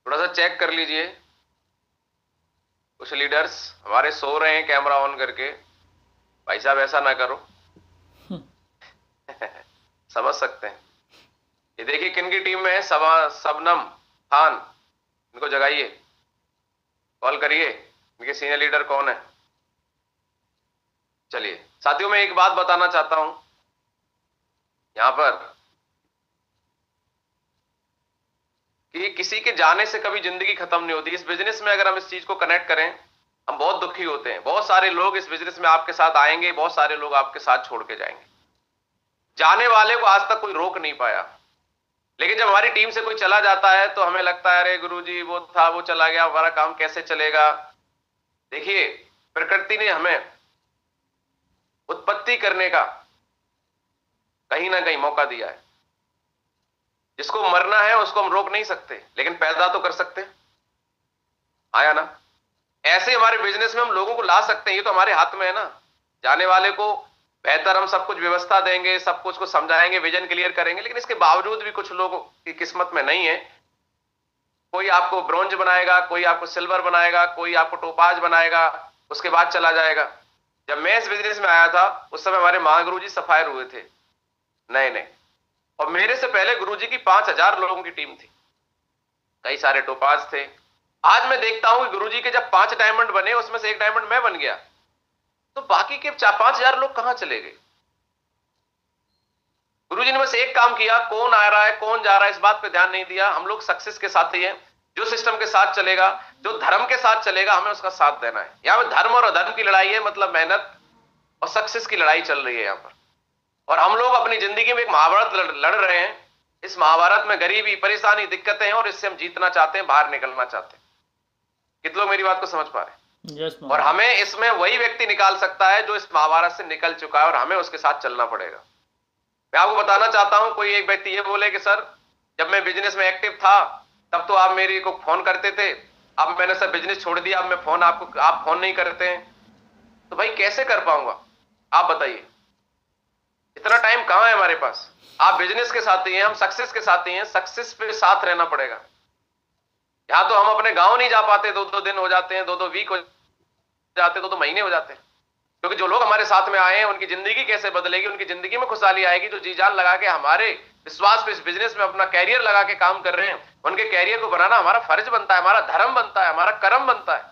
Speaker 1: थोड़ा सा चेक कर लीजिए। कुछ लीडर्स हमारे सो रहे हैं कैमरा ऑन करके। भाई साहब ऐसा ना करो। समझ सकते हैं। ये देखिए किन की टीम में है। सबनम खान, इनको जगाइए, कॉल करिए। इनके सीनियर लीडर कौन है? चलिए साथियों, मैं एक बात बताना चाहता हूं यहां पर कि किसी के जाने से कभी जिंदगी खत्म नहीं होती। इस बिजनेस में अगर हम इस चीज को कनेक्ट करें, हम बहुत दुखी होते हैं। बहुत सारे लोग इस बिजनेस में आपके साथ आएंगे, बहुत सारे लोग आपके साथ छोड़ के जाएंगे। जाने वाले को आज तक कोई रोक नहीं पाया, लेकिन जब हमारी टीम से कोई चला जाता है तो हमें लगता है अरे गुरुजी वो था, वो चला गया, हमारा काम कैसे चलेगा। देखिए, प्रकृति ने हमें उत्पत्ति करने का कहीं ना कहीं मौका दिया है। जिसको मरना है उसको हम रोक नहीं सकते, लेकिन पैदा तो कर सकते हैं। आया ना? ऐसे हमारे बिजनेस में हम लोगों को ला सकते हैं, ये तो हमारे हाथ में है ना। जाने वाले को बेहतर हम सब कुछ व्यवस्था देंगे, सब कुछ को समझाएंगे, विजन क्लियर करेंगे, लेकिन इसके बावजूद भी कुछ लोगों की किस्मत में नहीं है। कोई आपको ब्रोंज बनाएगा, कोई आपको सिल्वर बनाएगा, कोई आपको टोपाज बनाएगा, उसके बाद चला जाएगा। जब मैं इस बिजनेस में आया था उस समय हमारे महागुरु जी सफायर हुए थे नए, और मेरे से पहले गुरुजी की 5000 लोगों की टीम थी, कई सारे टोपाज थे। आज मैं देखता हूं कि गुरुजी के जब 5 डायमंड बने, उसमें से 1 डायमंड मैं बन गया, तो बाकी के 5000 लोग कहां चले गए? गुरुजी ने बस एक काम किया, कौन आ रहा है कौन जा रहा है इस बात पे ध्यान नहीं दिया। हम लोग सक्सेस के साथ ही हैं। जो सिस्टम के साथ चलेगा, जो धर्म के साथ चलेगा, हमें उसका साथ देना है। यहां पर धर्म और अधर्म की लड़ाई है, मतलब मेहनत और सक्सेस की लड़ाई चल रही है यहां पर। और हम लोग अपनी जिंदगी में एक महाभारत लड़ रहे हैं। इस महाभारत में गरीबी, परेशानी, दिक्कतें हैं, और इससे हम जीतना चाहते हैं, बाहर निकलना चाहते हैं। कितने लोग मेरी बात को समझ पा रहे हैं? और हमें इसमें वही व्यक्ति निकाल सकता है जो इस महाभारत से निकल चुका है, और हमें उसके साथ चलना पड़ेगा। मैं आपको बताना चाहता हूं, कोई एक व्यक्ति ये बोले कि सर जब मैं बिजनेस में एक्टिव था तब तो आप मेरी को फोन करते थे, अब मैंने सर बिजनेस छोड़ दिया, अब मैं फोन आप फोन नहीं करते हैं, तो भाई कैसे कर पाऊंगा? आप बताइए, इतना टाइम कहां है हमारे पास? आप बिजनेस के साथी हैं, हम सक्सेस के साथी हैं, सक्सेस पे साथ रहना पड़ेगा। यहां तो हम अपने गांव नहीं जा पाते, 2-2 दिन हो जाते हैं, 2-2 वीक हो जाते हैं, 2-2 महीने हो जाते हैं, क्योंकि जो लोग हमारे साथ में आए हैं उनकी जिंदगी कैसे बदलेगी, उनकी जिंदगी में खुशहाली आएगी, जो जी जान लगा के हमारे विश्वास पे इस बिजनेस में अपना कैरियर लगा के काम कर रहे हैं, उनके कैरियर को बनाना हमारा फर्ज बनता है, हमारा धर्म बनता है, हमारा कर्म बनता है।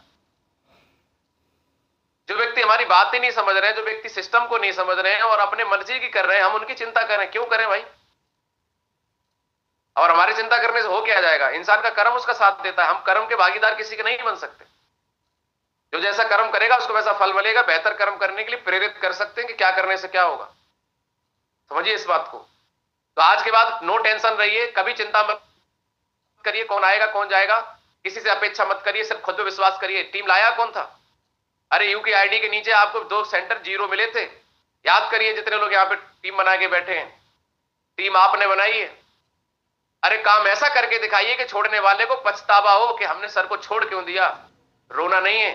Speaker 1: जो व्यक्ति हमारी बात ही नहीं समझ रहे हैं, जो व्यक्ति सिस्टम को नहीं समझ रहे हैं और अपने मर्जी की कर रहे हैं, हम उनकी चिंता करें? क्यों करें भाई? और हमारी चिंता करने से हो क्या जाएगा? इंसान का कर्म उसका साथ देता है, हम कर्म के भागीदार किसी के नहीं बन सकते। जो जैसा कर्म करेगा उसको वैसा फल मिलेगा। बेहतर कर्म करने के लिए प्रेरित कर सकते हैं कि क्या करने से क्या होगा। समझिए इस बात को। तो आज के बाद नो टेंशन रहिए, कभी चिंता मत करिए कौन आएगा कौन जाएगा, किसी से अपेक्षा मत करिए, सिर्फ खुद पे विश्वास करिए। टीम लाया कौन था? अरे यू की आईडी के नीचे आपको 2 सेंटर 0 मिले थे। याद करिए जितने लोग यहाँ पे टीम बना के बैठे हैं, टीम आपने बनाई है। अरे काम ऐसा करके दिखाइए कि छोड़ने वाले को पछतावा हो कि हमने सर को छोड़ क्यों दिया। रोना नहीं है,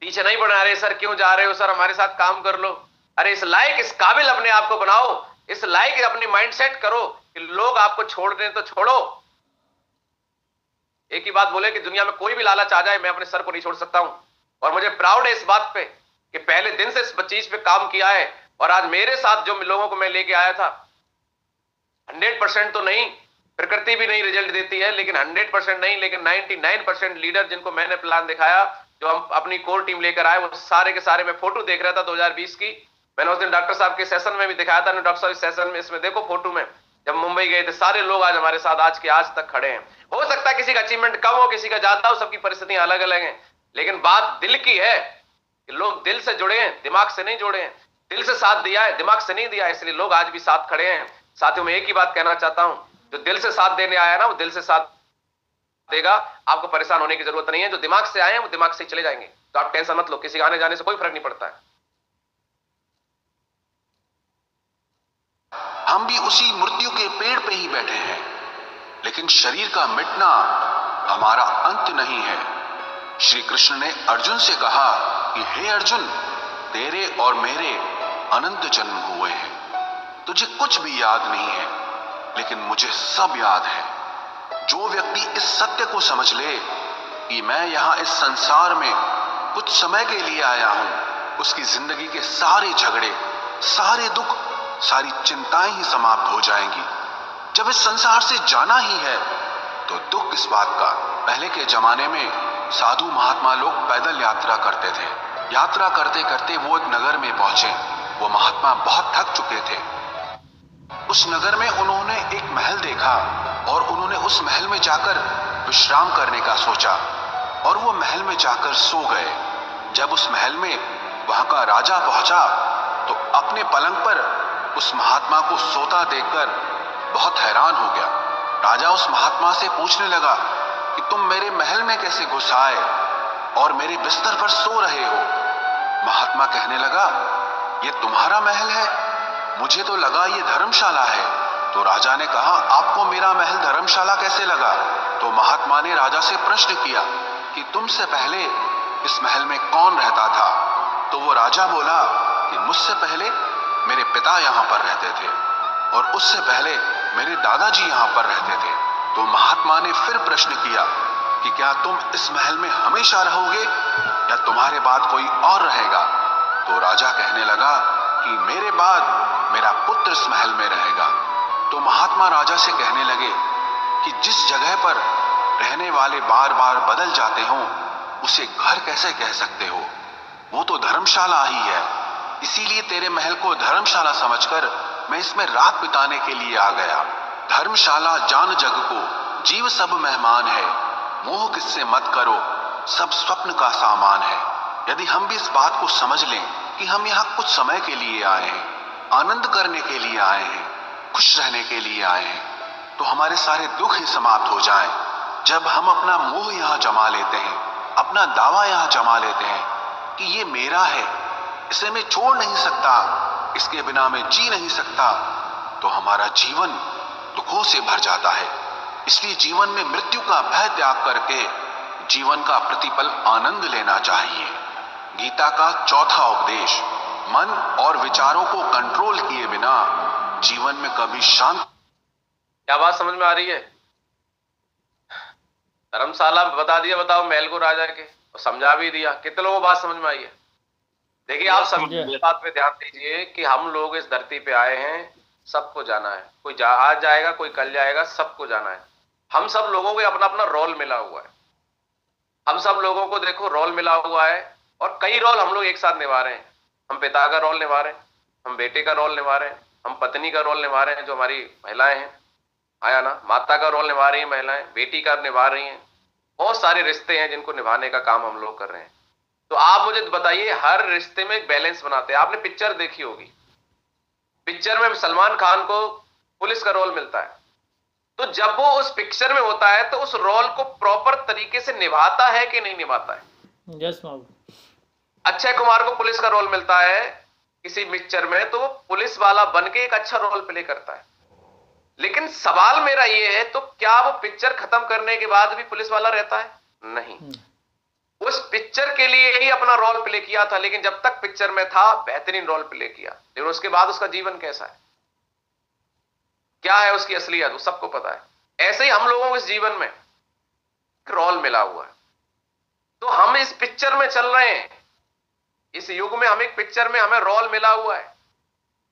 Speaker 1: पीछे नहीं बढ़ा रहे सर, क्यों जा रहे हो सर, हमारे साथ काम कर लो। अरे इस लायक, इस काबिल अपने आप को बनाओ, इस लायक अपनी माइंडसेट करो कि लोग आपको छोड़ दें तो छोड़ो। एक ही बात बोले कि दुनिया में कोई भी लालच आ जाए, मैं अपने सर को नहीं छोड़ सकता हूं। और मुझे प्राउड है इस बात पे कि पहले दिन से इस चीज पे काम किया है, और आज मेरे साथ जो लोगों को मैं लेके आया था, 100% तो नहीं, प्रकृति भी नहीं रिजल्ट देती है, लेकिन 100% नहीं, लेकिन 99% लीडर जिनको मैंने प्लान दिखाया, जो हम अपनी कोर टीम लेकर आए, वो सारे के सारे, मैं फोटो देख रहा था 2020 की, मैंने उस दिन डॉक्टर साहब के सेशन में भी दिखाया था। डॉक्टर साहब सेशन में, इसमें देखो फोटो में, जब मुंबई गए थे, सारे लोग आज हमारे साथ आज के आज तक खड़े हैं। हो सकता है किसी का अचीवमेंट कम हो, किसी का ज्यादा हो, सबकी परिस्थितियां अलग अलग हैं, लेकिन बात दिल की है कि लोग दिल से जुड़े हैं, दिमाग से नहीं जुड़े हैं। दिल से साथ दिया है, दिमाग से नहीं दिया, इसलिए लोग आज भी साथ खड़े हैं। साथियों, मैं एक ही बात कहना चाहता हूं, जो दिल से साथ देने आया ना, वो दिल से साथ देगा। आपको परेशान होने की जरूरत नहीं है। जो दिमाग से आए हैं वो दिमाग से ही चले जाएंगे, तो आप टेंशन मत लो, किसी आने जाने से कोई फर्क नहीं पड़ता है।
Speaker 3: हम भी उसी मृत्यु के पेड़ पे ही बैठे हैं, लेकिन शरीर का मिटना हमारा अंत नहीं है। श्री कृष्ण ने अर्जुन से कहा कि हे अर्जुन, तेरे और मेरे अनंत जन्म हुए हैं, तुझे कुछ भी याद नहीं है, लेकिन मुझे सब याद है। जो व्यक्ति इस सत्य को समझ ले कि मैं यहां इस संसार में कुछ समय के लिए आया हूं, उसकी जिंदगी के सारे झगड़े, सारे दुख, सारी चिंताएं ही समाप्त हो जाएंगी। जब इस संसार से जाना ही है तो दुख इस बात का। पहले के जमाने में साधु महात्मा लोग पैदल यात्रा करते थे। यात्रा करते करते वो एक नगर में पहुंचे। वो महात्मा बहुत थक चुके थे। उस नगर में उन्होंने एक महल देखा और उन्होंने उस महल में जाकर विश्राम करने का सोचा, और वो महल में जाकर सो गए। जब उस महल में वहां का राजा पहुंचा तो अपने पलंग पर उस महात्मा को सोता देखकर बहुत हैरान हो गया। राजा उस महात्मा से पूछने लगा कि तुम मेरे महल में कैसे घुस आए और मेरे बिस्तर पर सो रहे हो? महात्मा कहने लगा, ये तुम्हारा महल है, मुझे तो लगा ये धर्मशाला है। तो राजा ने कहा, आपको मेरा महल धर्मशाला कैसे लगा? तो महात्मा ने राजा से प्रश्न किया कि तुमसे पहले इस महल में कौन रहता था? तो वो राजा बोला कि मुझसे पहले मेरे पिता यहाँ पर रहते थे और उससे पहले मेरे दादाजी यहाँ पर रहते थे। तो महात्मा ने फिर प्रश्न किया कि क्या तुम इस महल में हमेशा रहोगे या तुम्हारे बाद कोई और रहेगा? तो राजा कहने लगा कि मेरे बाद मेरा पुत्र इस महल में रहेगा। तो महात्मा राजा से कहने लगे कि जिस जगह पर रहने वाले बार बार बदल जाते हो उसे घर कैसे कह सकते हो? वो तो धर्मशाला ही है। इसीलिए तेरे महल को धर्मशाला समझकर मैं इसमें रात बिताने के लिए आ गया। धर्मशाला जान जग को, जीव सब मेहमान है, मोह किससे मत करो, सब स्वप्न का सामान है। यदि हम भी इस बात को समझ लें कि हम यहाँ कुछ समय के लिए आए हैं, आनंद करने के लिए आए हैं, खुश रहने के लिए आए हैं, तो हमारे सारे दुख ही समाप्त हो जाएं। जब हम अपना मोह यहाँ जमा लेते हैं, अपना दावा यहाँ जमा लेते हैं कि ये मेरा है, इसे मैं छोड़ नहीं सकता, इसके बिना मैं जी नहीं सकता, तो हमारा जीवन दुखों से भर जाता है। इसलिए जीवन में मृत्यु का भय त्याग करके जीवन का प्रतिपल आनंद लेना चाहिए। गीता का चौथा उपदेश, मन और विचारों को कंट्रोल किए बिना जीवन में कभी शांत।
Speaker 1: क्या बात समझ में आ रही है? धर्मशाला बता दिया, बताओ महल को राजा के, और समझा भी दिया। कितने लोगों को बात समझ में आई है? देखिए, आप सब इस बात पे ध्यान दीजिए कि हम लोग इस धरती पे आए हैं, सबको जाना है। कोई आज जाएगा, कोई कल जाएगा, सबको जाना है। हम सब लोगों को अपना अपना रोल मिला हुआ है। हम सब लोगों को देखो रोल मिला हुआ है, और कई रोल हम लोग एक साथ निभा रहे हैं। हम पिता का रोल निभा रहे हैं, हम बेटे का रोल निभा रहे हैं, हम पत्नी का रोल निभा रहे हैं, जो हमारी महिलाएं हैं, आया ना, माता का रोल निभा रही हैं महिलाएं, बेटी का निभा रही हैं। बहुत सारे रिश्ते हैं जिनको निभाने का काम हम लोग कर रहे हैं। तो आप मुझे बताइए, हर रिश्ते में एक बैलेंस बनाते हैं। आपने पिक्चर देखी होगी, पिक्चर में सलमान खान को पुलिस का रोल मिलता है, तो जब वो उस पिक्चर में होता है तो उस रोल को प्रॉपर तरीके से निभाता है कि नहीं निभाता है?
Speaker 5: यस बाबू।
Speaker 1: अक्षय कुमार को पुलिस का रोल मिलता है किसी पिक्चर में, तो वो पुलिस वाला बनके एक अच्छा रोल प्ले करता है। लेकिन सवाल मेरा ये है, तो क्या वो पिक्चर खत्म करने के बाद भी पुलिस वाला रहता है? नहीं। उस पिक्चर के लिए ही अपना रोल प्ले किया था, लेकिन जब तक पिक्चर में था बेहतरीन रोल प्ले किया, लेकिन उसके बाद उसका जीवन कैसा है, क्या है उसकी असलियत, वो सबको पता है। ऐसे ही हम लोगों को इस जीवन में रोल मिला हुआ है, तो हम इस पिक्चर में चल रहे हैं। इस युग में हम एक पिक्चर में, हमें रोल मिला हुआ है,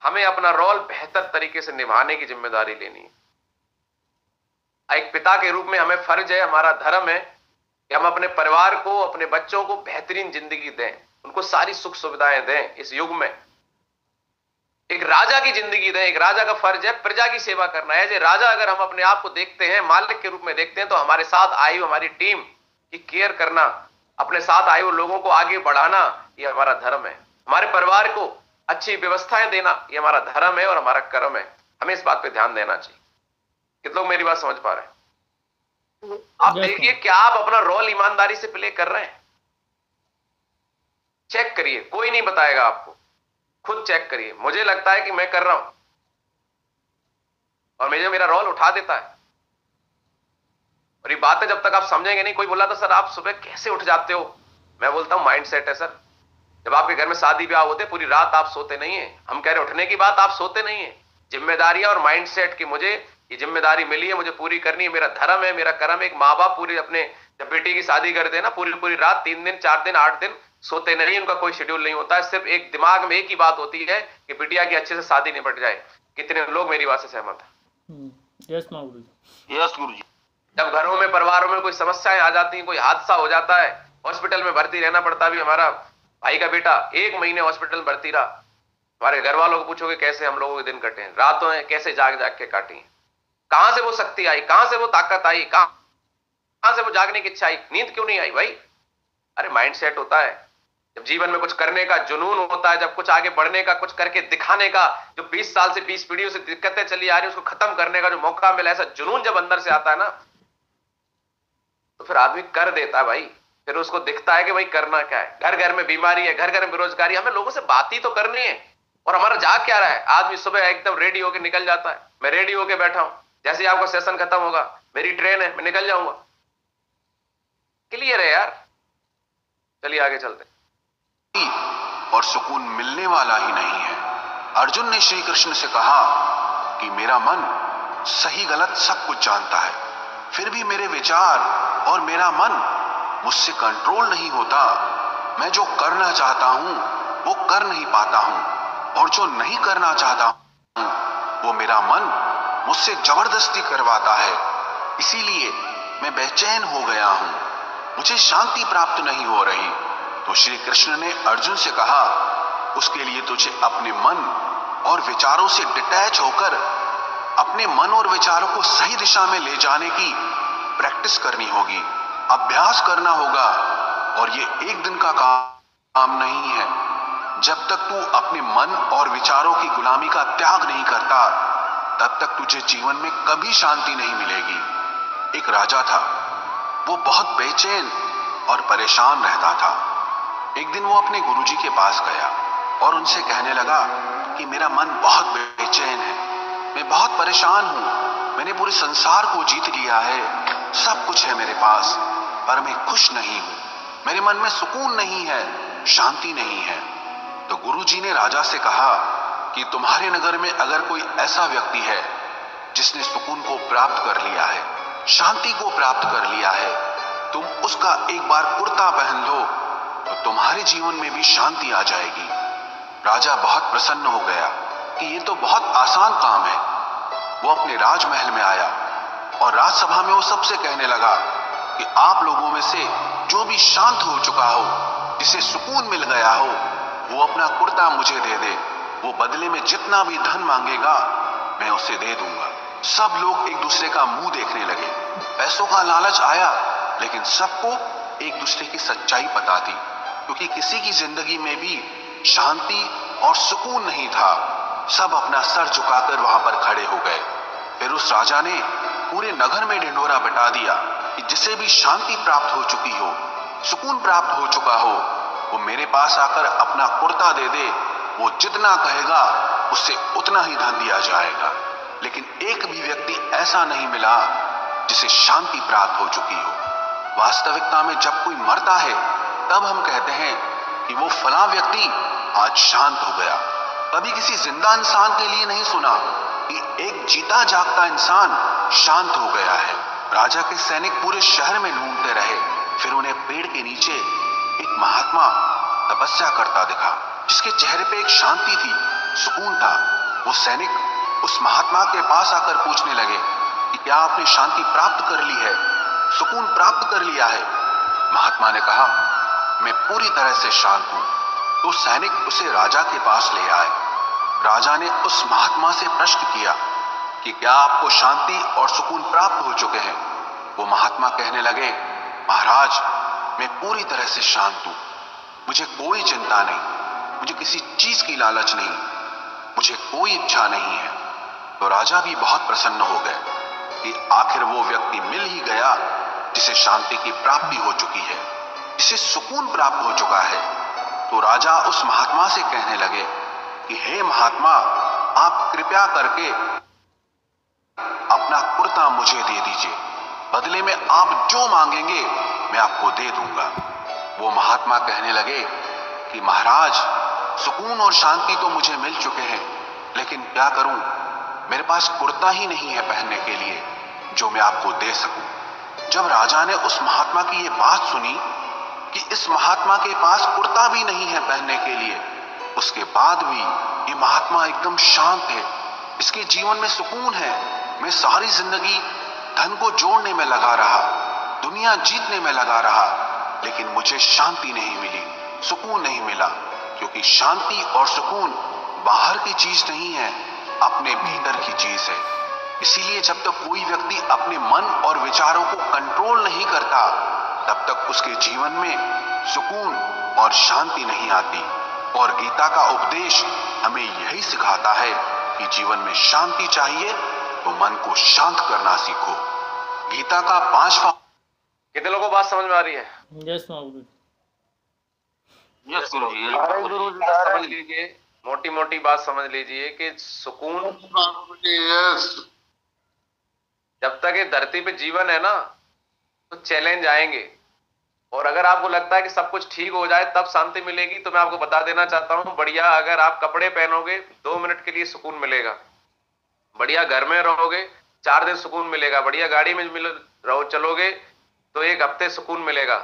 Speaker 1: हमें अपना रोल बेहतर तरीके से निभाने की जिम्मेदारी लेनी है। एक पिता के रूप में हमें फर्ज है, हमारा धर्म है कि हम अपने परिवार को, अपने बच्चों को बेहतरीन जिंदगी दें, उनको सारी सुख सुविधाएं दें। इस युग में एक राजा की जिंदगी दें। एक राजा का फर्ज है प्रजा की सेवा करना है। एज राजा अगर हम अपने आप को देखते हैं, मालिक के रूप में देखते हैं, तो हमारे साथ आई हुई हमारी टीम की केयर करना, अपने साथ आए हुए लोगों को आगे बढ़ाना, ये हमारा धर्म है। हमारे परिवार को अच्छी व्यवस्थाएं देना, ये हमारा धर्म है और हमारा कर्म है। हमें इस बात पे ध्यान देना चाहिए। कितने लोग मेरी बात समझ पा रहे हैं? आप देखिए, क्या आप अपना रोल ईमानदारी से प्ले कर रहे हैं? चेक करिए, कोई नहीं बताएगा आपको, खुद चेक करिए। मुझे लगता है कि मैं कर रहा हूं और मुझे मेरा रोल उठा देता है। और ये बातें जब तक आप समझेंगे नहीं, कोई बोला था सर आप सुबह कैसे उठ जाते हो, मैं बोलता हूं माइंड सेट है सर। जब आपके घर में शादी ब्याह होते पूरी रात आप सोते नहीं है, हम कह रहे उठने की बात, आप सोते नहीं है। जिम्मेदारियां और माइंड सेट की मुझे ये जिम्मेदारी मिली है, मुझे पूरी करनी है, मेरा धर्म है, मेरा कर्म है। एक माँ बाप पूरी अपने जब बेटी की शादी करते हैं ना, पूरी पूरी रात 3 दिन 4 दिन 8 दिन सोते नहीं, उनका कोई शेड्यूल नहीं होता है। सिर्फ एक दिमाग में एक ही बात होती है कि बिटिया की अच्छे से शादी निपट जाए। कितने लोग मेरी बात से सहमत है?
Speaker 5: यस गुरु
Speaker 4: जी।
Speaker 1: जब घरों में परिवारों में कोई समस्याएं आ जाती हैं, कोई हादसा हो जाता है, हॉस्पिटल में भर्ती रहना पड़ता भी। हमारा भाई का बेटा 1 महीने हॉस्पिटल भर्ती रहा। हमारे घर वालों को पूछोगे कैसे हम लोगों के दिन कटे हैं, रातों हैं कैसे जाग जाग के काटी हैं। कहां से वो शक्ति आई, कहां से वो ताकत आई, कहां से वो जागने की इच्छा आई, नींद क्यों नहीं आई भाई? अरे माइंड सेट होता है। जब जीवन में कुछ करने का जुनून होता है, जब कुछ आगे बढ़ने का, कुछ करके दिखाने का, जो 20 साल से 20 पीढ़ियों से दिक्कतें चली आ रही है उसको खत्म करने का जो मौका मिला, ऐसा जुनून जब अंदर से आता है ना, तो फिर आदमी कर देता है भाई। फिर उसको दिखता है कि भाई करना क्या है। घर घर में बीमारी है, घर घर में बेरोजगारी, हमें लोगों से बात ही तो करनी है। और हमारा जाग क्या रहा है, आदमी सुबह एकदम रेडी होके निकल जाता है, मैं रेडी होके बैठा हूं, जैसे ही आपका सेशन खत्म होगा मेरी ट्रेन है, मैं निकल जाऊंगा। क्लियर है यार, चलिए आगे चलते।
Speaker 3: और सुकून मिलने वाला ही नहीं है। अर्जुन ने श्री कृष्ण से कहा कि मेरा मन सही गलत सब कुछ जानता है, फिर भी मेरे विचार और मेरा मन मुझसे कंट्रोल नहीं होता। मैं जो करना चाहता हूं वो कर नहीं पाता हूं, और जो नहीं करना चाहता हूं वो मेरा मन मुझसे जबरदस्ती करवाता है। इसीलिए मैं बेचैन हो गया हूं, मुझे शांति प्राप्त नहीं हो रही। तो श्री कृष्ण ने अर्जुन से कहा, उसके लिए तुझे अपने मन और विचारों से डिटैच होकर अपने मन और विचारों को सही दिशा में ले जाने की प्रैक्टिस करनी होगी, अभ्यास करना होगा। और ये एक दिन का काम नहीं है। जब तक तू अपने मन और विचारों की गुलामी का त्याग नहीं करता, तब तक तुझे जीवन में कभी शांति नहीं मिलेगी। एक राजा था, वो बहुत बेचैन और परेशान रहता था। एक दिन वो अपने गुरुजी के पास गया और उनसे कहने लगा कि मेरा मन बहुत बेचैन है, मैं बहुत परेशान हूं, मैंने पूरे संसार को जीत लिया है, सब कुछ है मेरे पास, पर मैं खुश नहीं हूं, मेरे मन में सुकून नहीं है, शांति नहीं है। तो गुरुजी ने राजा से कहा कि तुम्हारे नगर में अगर कोई ऐसा व्यक्ति है जिसने सुकून को प्राप्त कर लिया है, शांति को प्राप्त कर लिया है, तुम उसका एक बार कुर्ता पहन लो तो तुम्हारे जीवन में भी शांति आ जाएगी। राजा बहुत प्रसन्न हो गया कि ये तो बहुत आसान काम है। वो अपने राजमहल में आया और राजसभा में वो सबसे कहने लगा कि आप लोगों में से जो भी शांत हो चुका हो, जिसे सुकून मिल गया हो, वो अपना कुर्ता मुझे दे दे, वो बदले में जितना भी धन मांगेगा मैं उसे दे दूंगा। सब लोग एक दूसरे का मुंह देखने लगे। पैसों का लालच आया, लेकिन सबको एक दूसरे की सच्चाई पता थी, क्योंकि किसी की जिंदगी में भी शांति और सुकून नहीं था। सब अपना सर झुकाकर वहां पर खड़े हो गए। फिर उस राजा ने पूरे नगर में ढिंढोरा पिटा दिया कि जिसे भी शांति प्राप्त हो चुकी हो, सुकून प्राप्त हो चुका हो, वो मेरे पास आकर अपना कुर्ता दे दे, वो जितना कहेगा उससे उतना ही धन दिया जाएगा। लेकिन एक भी व्यक्ति ऐसा नहीं मिला जिसे शांति प्राप्त हो चुकी हो। वास्तविकता में जब कोई मरता है तब हम कहते हैं कि वो फला व्यक्ति आज शांत हो गया। कभी किसी जिंदा इंसान के लिए नहीं सुना कि एक जीता जागता इंसान शांत हो गया है। राजा के सैनिक पूरे शहर में ढूंढते रहे, फिर उन्हें पेड़ के नीचे एक महात्मा तपस्या करता दिखा, जिसके चेहरे पे एक शांति थी, सुकून था। वो सैनिक उस महात्मा के पास आकर पूछने लगे कि क्या आपने शांति प्राप्त कर ली है, सुकून प्राप्त कर लिया है? महात्मा ने कहा, मैं पूरी तरह से शांत हूं। तो सैनिक उसे राजा के पास ले आए। राजा ने उस महात्मा से प्रश्न किया कि क्या आपको शांति और सुकून प्राप्त हो चुके हैं? वो महात्मा कहने लगे, महाराज मैं पूरी तरह से शांत हूं, मुझे कोई चिंता नहीं, मुझे किसी चीज की लालच नहीं, मुझे कोई इच्छा नहीं है। तो राजा भी बहुत प्रसन्न हो गए कि आखिर वो व्यक्ति मिल ही गया जिसे शांति की प्राप्ति हो चुकी है, जिसे सुकून प्राप्त हो चुका है। तो राजा उस महात्मा से कहने लगे कि हे महात्मा, आप कृपया करके अपना कुर्ता मुझे दे दीजिए, बदले में आप जो मांगेंगे मैं आपको दे दूंगा। वो महात्मा कहने लगे कि महाराज सुकून और शांति तो मुझे मिल चुके हैं, लेकिन क्या करूं, मेरे पास कुर्ता ही नहीं है पहनने के लिए जो मैं आपको दे सकूं। जब राजा ने उस महात्मा की ये बात सुनी कि इस महात्मा के पास कुर्ता भी नहीं है पहनने के लिए, उसके बाद भी ये महात्मा एकदम शांत है, इसके जीवन में सुकून है, मैं सारी जिंदगी धन को जोड़ने में लगा रहा, दुनिया जीतने में लगा रहा, लेकिन मुझे शांति नहीं मिली, सुकून नहीं मिला। क्योंकि शांति और सुकून बाहर की चीज नहीं है, अपने भीतर की चीज है। इसीलिए जब तक कोई व्यक्ति अपने मन और विचारों को कंट्रोल नहीं करता, तब तक उसके जीवन में सुकून और शांति नहीं आती। और गीता का उपदेश हमें यही सिखाता है कि जीवन में शांति चाहिए तो मन को शांत करना सीखो। गीता का 5वां।
Speaker 1: कितने लोगों को बात समझ में आ रही है?
Speaker 5: यस गुरु
Speaker 1: यस गुरु जी। समझ लीजिए, मोटी मोटी बात समझ लीजिए कि सुकून, जब तक ये धरती पे जीवन है ना तो चैलेंज आएंगे, और अगर आपको लगता है कि सब कुछ ठीक हो जाए तब शांति मिलेगी, तो मैं आपको बता देना चाहता हूं, बढ़िया अगर आप कपड़े पहनोगे 2 मिनट के लिए सुकून मिलेगा, बढ़िया घर में रहोगे 4 दिन सुकून मिलेगा, बढ़िया गाड़ी में रहो चलोगे तो 1 हफ्ते सुकून मिलेगा।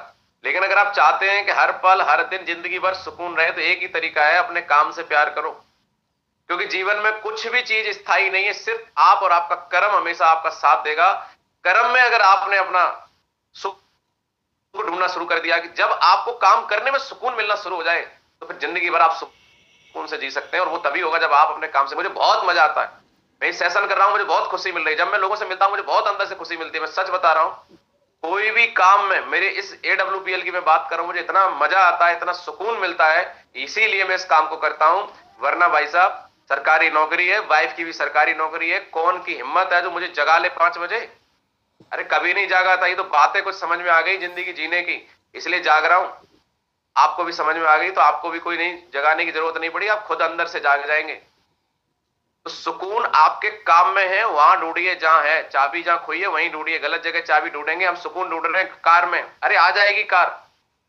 Speaker 1: लेकिन अगर आप चाहते हैं कि हर पल हर दिन जिंदगी भर सुकून रहे, तो एक ही तरीका है, अपने काम से प्यार करो। क्योंकि जीवन में कुछ भी चीज स्थायी नहीं है, सिर्फ आप और आपका कर्म हमेशा आपका साथ देगा। कर्म में अगर आपने अपना सुख ढूंढना शुरू कर दिया कि जब आपको काम करने में सुकून मिलना शुरू हो जाए तो फिर जिंदगी भर आप सुकून से जी सकते हैं। और वो तभी होगा जब आप अपने काम से, मुझे बहुत मजा आता है, मैं इस सेशन कर रहा हूं, मुझे बहुत खुशी मिल रही है, जब मैं लोगों से मिलता हूं मुझे बहुत अंदर से खुशी मिलती है। मैं सच बता रहा हूं, कोई भी काम में, मेरे इस AWPL की मैं बात कर रहा हूं, मुझे इतना मजा आता है, इतना सुकून मिलता है, इसीलिए मैं इस काम को करता हूं। वरना भाई साहब सरकारी नौकरी है, वाइफ की भी सरकारी नौकरी है, कौन की हिम्मत है जो मुझे जगा ले 5 बजे? अरे कभी नहीं जागा था, ये तो बातें कुछ समझ में आ गई जिंदगी जीने की, इसलिए जाग रहा हूं। आपको भी समझ में आ गई तो आपको भी कोई नहीं जगाने की जरूरत नहीं पड़ी, आप खुद अंदर से जाग जाएंगे। तो सुकून आपके काम में है, वहां ढूंढिए जहां है। चाबी जहां खोई है वहीं ढूंढिए, गलत जगह चाबी ढूंढेंगे। हम सुकून ढूंढ रहे हैं कार में, अरे आ जाएगी कार।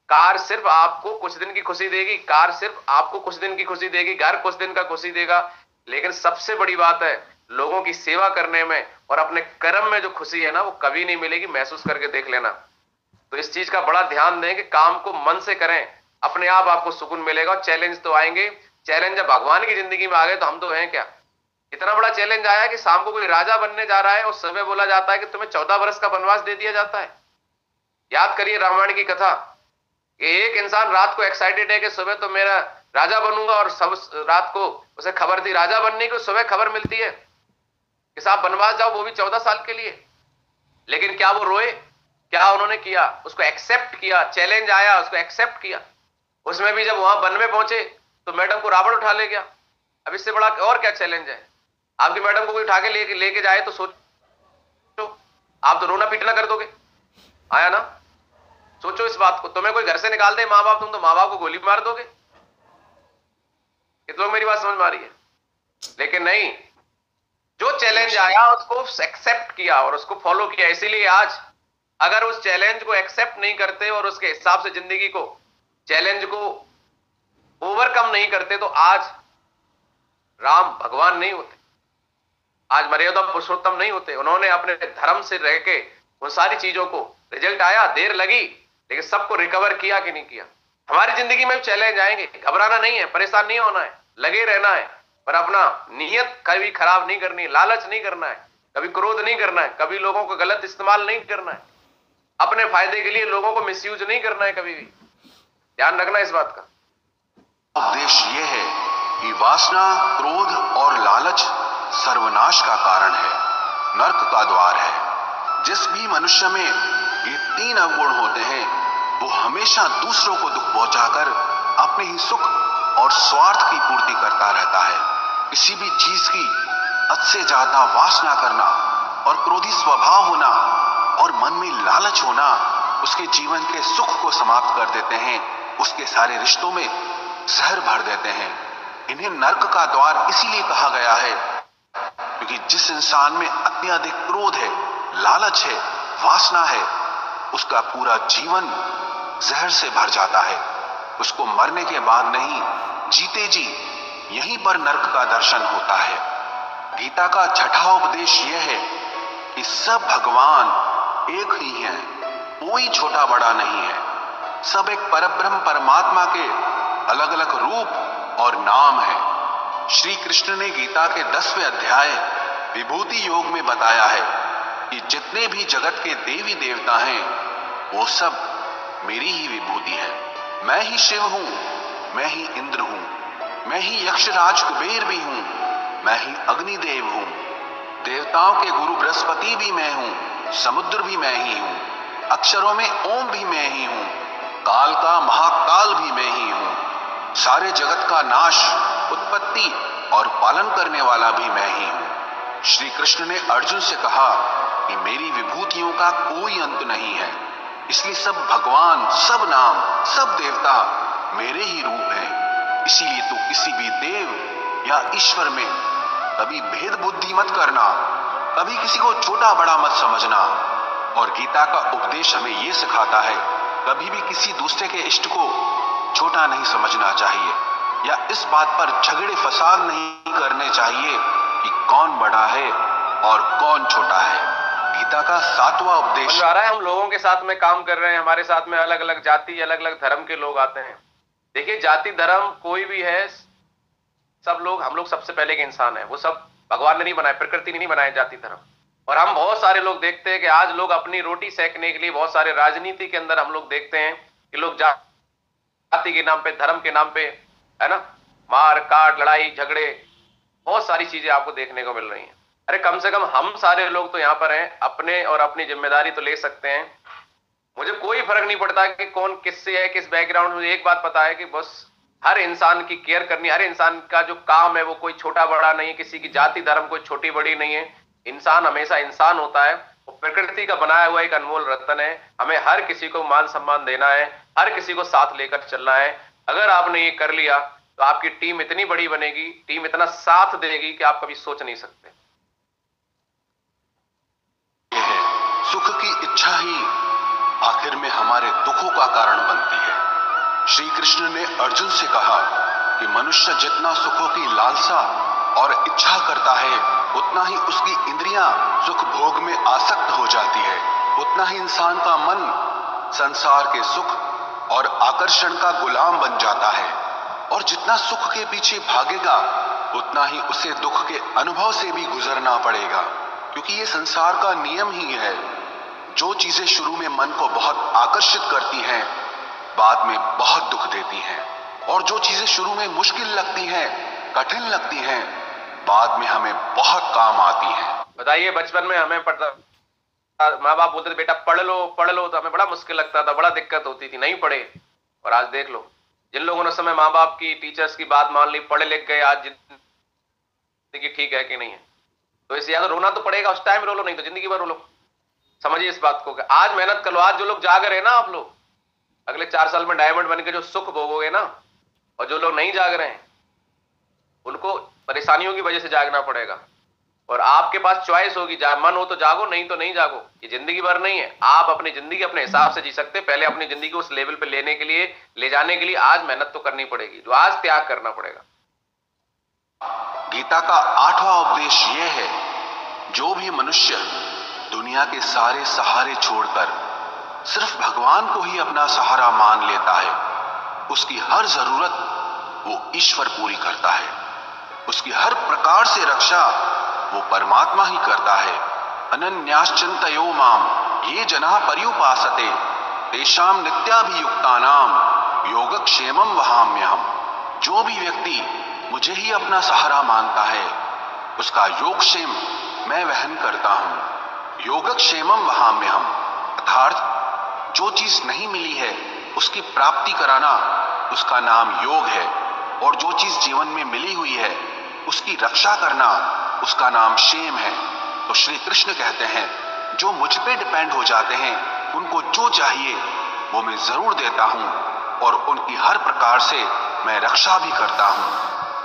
Speaker 1: कार सिर्फ आपको कुछ दिन की खुशी देगी, कार सिर्फ आपको कुछ दिन की खुशी देगी, घर कुछ दिन का खुशी देगा। लेकिन सबसे बड़ी बात है, लोगों की सेवा करने में और अपने कर्म में जो खुशी है ना, वो कभी नहीं मिलेगी, महसूस करके देख लेना। तो इस चीज का बड़ा ध्यान दें कि काम को मन से करें, अपने आप आपको सुकून मिलेगा। और चैलेंज तो आएंगे, चैलेंज जब भगवान की जिंदगी में आ गए तो हम तो हैं क्या। इतना बड़ा चैलेंज आया कि शाम को कोई राजा बनने जा रहा है और सुबह बोला जाता है कि तुम्हें 14 वर्ष का वनवास दे दिया जाता है। याद करिए रामायण की कथा, एक इंसान रात को एक्साइटेड है कि सुबह तो मेरा राजा बनूंगा, और सब रात को उसे खबर थी राजा बनने की, सुबह खबर मिलती है कि साहब वनवास जाओ, वो भी 14 साल के लिए। लेकिन क्या वो रोए? क्या उन्होंने किया? उसको एक्सेप्ट किया। चैलेंज आया, उसको एक्सेप्ट किया। उसमें भी जब वहां वन में पहुंचे तो मैडम को रावण उठा ले गया। अब इससे बड़ा और क्या चैलेंज है? आपकी मैडम को कोई उठा के लेके जाए तो सोचो, आप तो रोना पीटना कर दोगे, आया ना? सोचो इस बात को, तुम्हें कोई घर से निकाल दे माँ बाप, तुम तो माँ बाप को गोली मार दोगे। कितने लोग मेरी बात समझ में आ रही है? लेकिन नहीं, जो चैलेंज आया उसको एक्सेप्ट किया और उसको फॉलो किया। इसीलिए आज अगर उस चैलेंज को एक्सेप्ट नहीं करते और उसके हिसाब से जिंदगी को, चैलेंज को ओवरकम नहीं करते, तो आज राम भगवान नहीं होते, आज मर्यादा पुरुषोत्तम नहीं होते। उन्होंने अपने धर्म से रह के उन सारी चीजों को, रिजल्ट आया, देर लगी, लेकिन सबको रिकवर किया कि नहीं किया। हमारी जिंदगी में चैलेंज आएंगे, घबराना नहीं है, परेशान नहीं होना है, लगे रहना है, पर अपना नीयत कभी खराब नहीं करनी, लालच नहीं करना है, कभी क्रोध नहीं करना है, कभी लोगों को गलत इस्तेमाल नहीं करना है, अपने फायदे के लिए लोगों को मिसयूज नहीं करना है, कभी भी ध्यान रखना इस बात का।
Speaker 3: उद्देश्य यह है कि वासना, क्रोध और लालच सर्वनाश का कारण है, नरक का द्वार है। जिस भी मनुष्य में ये 3 अवगुण होते हैं वो हमेशा दूसरों को दुख पहुंचाकर अपने ही सुख और स्वार्थ की पूर्ति करता रहता है। किसी भी चीज की हद से ज्यादा वासना करना और क्रोधी स्वभाव होना और मन में लालच होना उसके जीवन के सुख को समाप्त कर देते हैं, उसके सारे रिश्तों में जहर भर देते हैं। इन्हें नरक का द्वार इसीलिए कहा गया है क्योंकि जिस इंसान में अत्यधिक क्रोध है, लालच है, वासना है, उसका पूरा जीवन जहर से भर जाता है। उसको मरने के बाद नहीं, जीते जी यहीं पर नरक का दर्शन होता है। गीता का 6वां उपदेश यह है कि सब भगवान एक ही हैं, कोई छोटा बड़ा नहीं है। सब एक परब्रह्म परमात्मा के अलग अलग रूप और नाम है। श्री कृष्ण ने गीता के 10वें अध्याय विभूति योग में बताया है कि जितने भी जगत के देवी देवता हैं वो सब मेरी ही विभूति है। मैं ही शिव हूं, मैं ही इंद्र हूं, मैं ही यक्षराज कुबेर भी हूं, मैं ही अग्निदेव हूं, देवताओं के गुरु बृहस्पति भी मैं हूं, समुद्र भी मैं ही हूं, अक्षरों में ओम भी मैं ही हूं, काल का महाकाल भी मैं ही हूं, सारे जगत का नाश, उत्पत्ति और पालन करने वाला भी मैं ही हूं। श्री कृष्ण ने अर्जुन से कहा कि मेरी विभूतियों का कोई अंत नहीं है, इसलिए सब भगवान, सब नाम, सब देवता मेरे ही रूप हैं। इसीलिए तो किसी भी देव या ईश्वर में कभी भेद बुद्धि मत करना, कभी किसी को छोटा बड़ा मत समझना। और गीता का उपदेश हमें यह सिखाता है, कभी भी किसी दूसरे के इष्ट को छोटा नहीं समझना चाहिए, या इस बात पर झगड़े फसाद नहीं करने चाहिए कि कौन बड़ा है और कौन छोटा है। गीता का 7वां उपदेश
Speaker 1: आ रहा है। हम लोगों के साथ में काम कर रहे हैं, हमारे साथ में अलग अलग जाति, अलग अलग धर्म के लोग आते हैं। देखिए, जाति धर्म कोई भी है, सब लोग, हम लोग सबसे पहले के इंसान हैं। वो सब भगवान ने नहीं बनाए, प्रकृति ने नहीं बनाए जाति धर्म। और हम बहुत सारे लोग देखते हैं कि आज लोग अपनी रोटी सेकने के लिए, बहुत सारे राजनीति के अंदर हम लोग देखते हैं कि लोग जाति के नाम पे, धर्म के नाम पे, है ना, मार काट, लड़ाई झगड़े, बहुत सारी चीजें आपको देखने को मिल रही हैं। अरे कम से कम हम सारे लोग तो यहाँ पर हैं, अपने और अपनी जिम्मेदारी तो ले सकते हैं। मुझे कोई फर्क नहीं पड़ता कि कौन किससे है, किस बैकग्राउंड में। एक बात पता है कि बस हर इंसान की केयर करनी, हर इंसान का जो काम है वो कोई छोटा बड़ा नहीं है, किसी की जाति धर्म कोई छोटी बड़ी नहीं है। इंसान हमेशा इंसान होता है, वो प्रकृति का बनाया हुआ एक अनमोल रत्न है। हमें हर किसी को मान सम्मान देना है, हर किसी को साथ लेकर चलना है। अगर आपने ये कर लिया तो आपकी टीम इतनी बड़ी बनेगी, टीम इतना साथ देगी कि आप कभी सोच नहीं सकते।
Speaker 3: सुख की इच्छा ही आखिर में हमारे दुखों का कारण बनती है। श्री कृष्ण ने अर्जुन से कहा कि मनुष्य जितना सुखों की लालसा और इच्छा करता है, उतना ही उसकी इंद्रियां सुख भोग में आसक्त हो जाती है, उतना ही इंसान का मन संसार के सुख और आकर्षण का गुलाम बन जाता है। और जितना सुख के पीछे भागेगा, उतना ही उसे दुख के अनुभव से भी गुजरना पड़ेगा, क्योंकि ये संसार का नियम ही है। जो चीजें शुरू में मन को बहुत आकर्षित करती हैं, बाद में बहुत दुख देती हैं, और जो चीजें शुरू में मुश्किल लगती हैं, कठिन लगती हैं, बाद में हमें बहुत काम आती हैं।
Speaker 1: बताइए, बचपन में हमें पढ़ता, माँ बाप बोलते थे बेटा पढ़ लो, तो हमें बड़ा मुश्किल लगता था, बड़ा दिक्कत होती थी, नहीं पढ़े। और आज देख लो, जिन लोगों ने उस समय माँ बाप की, टीचर्स की बात मान ली, पढ़े लिख गए, आज जिंदगी ठीक है कि नहीं है। तो इसे या तो रोना तो पड़ेगा, उस टाइम रो लो, नहीं तो जिंदगी भर रो लो। समझिए इस बात को कि आज मेहनत कर लो। आज जो लोग जाग रहे हैं ना, आप लोग अगले 4 साल में डायमंड बन के जो सुख भोगोगे ना, और जो लोग नहीं जाग रहे हैं उनको परेशानियों की वजह से जागना पड़ेगा। और आपके पास चॉइस होगी, मन हो तो जागो, नहीं तो नहीं जागो। ये जिंदगी भर नहीं है। आप अपनी जिंदगी अपने हिसाब से जी सकते। पहले अपनी जिंदगी को उस लेवल पे लेने के लिए, ले जाने के लिए आज मेहनत तो करनी पड़ेगी, जो आज त्याग करना पड़ेगा।
Speaker 3: गीता का 8वां उपदेश यह है, जो भी मनुष्य दुनिया के सारे सहारे छोड़कर सिर्फ भगवान को ही अपना सहारा मान लेता है, उसकी हर जरूरत वो ईश्वर पूरी करता है। उसकी हर प्रकार से रक्षा वो परमात्मा ही करता है। अनन्याश्चिन्तयो माम ये जना पर्युपासते तेषां नित्याभियुक्तानां योगक्षेमं वहाम्यहम्। जो भी व्यक्ति मुझे ही अपना सहारा मानता है, उसका योगक्षेम मैं वहन करता हूं। योगक्षेमं वहाम्यहम् अर्थात जो चीज नहीं मिली है उसकी प्राप्ति कराना, उसका नाम योग है। और जो चीज जीवन में मिली हुई है उसकी रक्षा करना, उसका नाम क्षेम है। तो श्री कृष्ण कहते हैं, जो मुझ पे डिपेंड हो जाते हैं, उनको जो चाहिए वो मैं जरूर देता हूं, और उनकी हर प्रकार से मैं रक्षा भी करता हूं।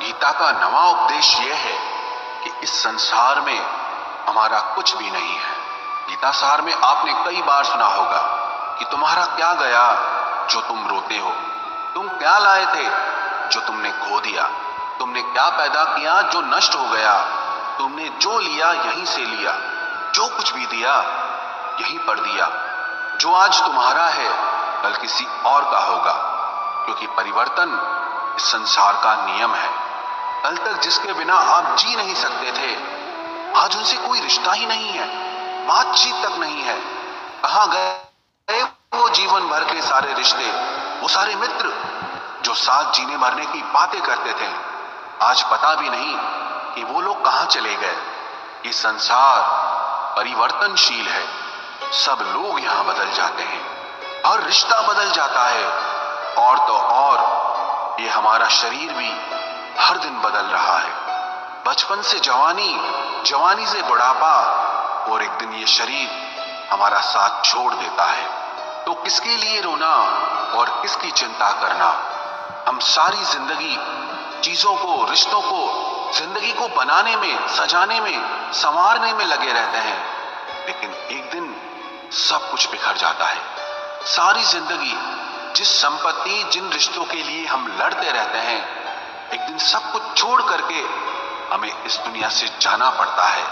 Speaker 3: गीता का 9वां उपदेश यह है कि इस संसार में हमारा कुछ भी नहीं है। गीता सार में आपने कई बार सुना होगा कि तुम्हारा क्या गया जो तुम रोते हो, तुम क्या लाए थे जो तुमने खो दिया, तुमने क्या पैदा किया जो नष्ट हो गया, तुमने जो लिया यहीं से लिया, जो कुछ भी दिया यहीं पर दिया। जो आज तुम्हारा है कल किसी और का होगा, क्योंकि परिवर्तन इस संसार का नियम है। कल तक जिसके बिना आप जी नहीं सकते थे, आज उनसे कोई रिश्ता ही नहीं है, बातचीत तक नहीं है। कहां गए वो जीवन भर के सारे रिश्ते, वो सारे मित्र जो साथ जीने मरने की बातें करते थे? आज पता भी नहीं कि वो लोग कहां चले गए। ये संसार परिवर्तनशील है, सब लोग यहाँ बदल जाते हैं, हर रिश्ता बदल जाता है, और तो और ये हमारा शरीर भी हर दिन बदल रहा है। बचपन से जवानी, जवानी से बुढ़ापा, और एक दिन ये शरीर हमारा साथ छोड़ देता है। तो किसके लिए रोना और किसकी चिंता करना? हम सारी जिंदगी चीजों को, रिश्तों को, जिंदगी को बनाने में, सजाने में, संवारने में लगे रहते हैं, लेकिन एक दिन सब कुछ बिखर जाता है। सारी जिंदगी जिस संपत्ति, जिन रिश्तों के लिए हम लड़ते रहते हैं, एक दिन सब कुछ छोड़ करके हमें इस दुनिया से जाना पड़ता है।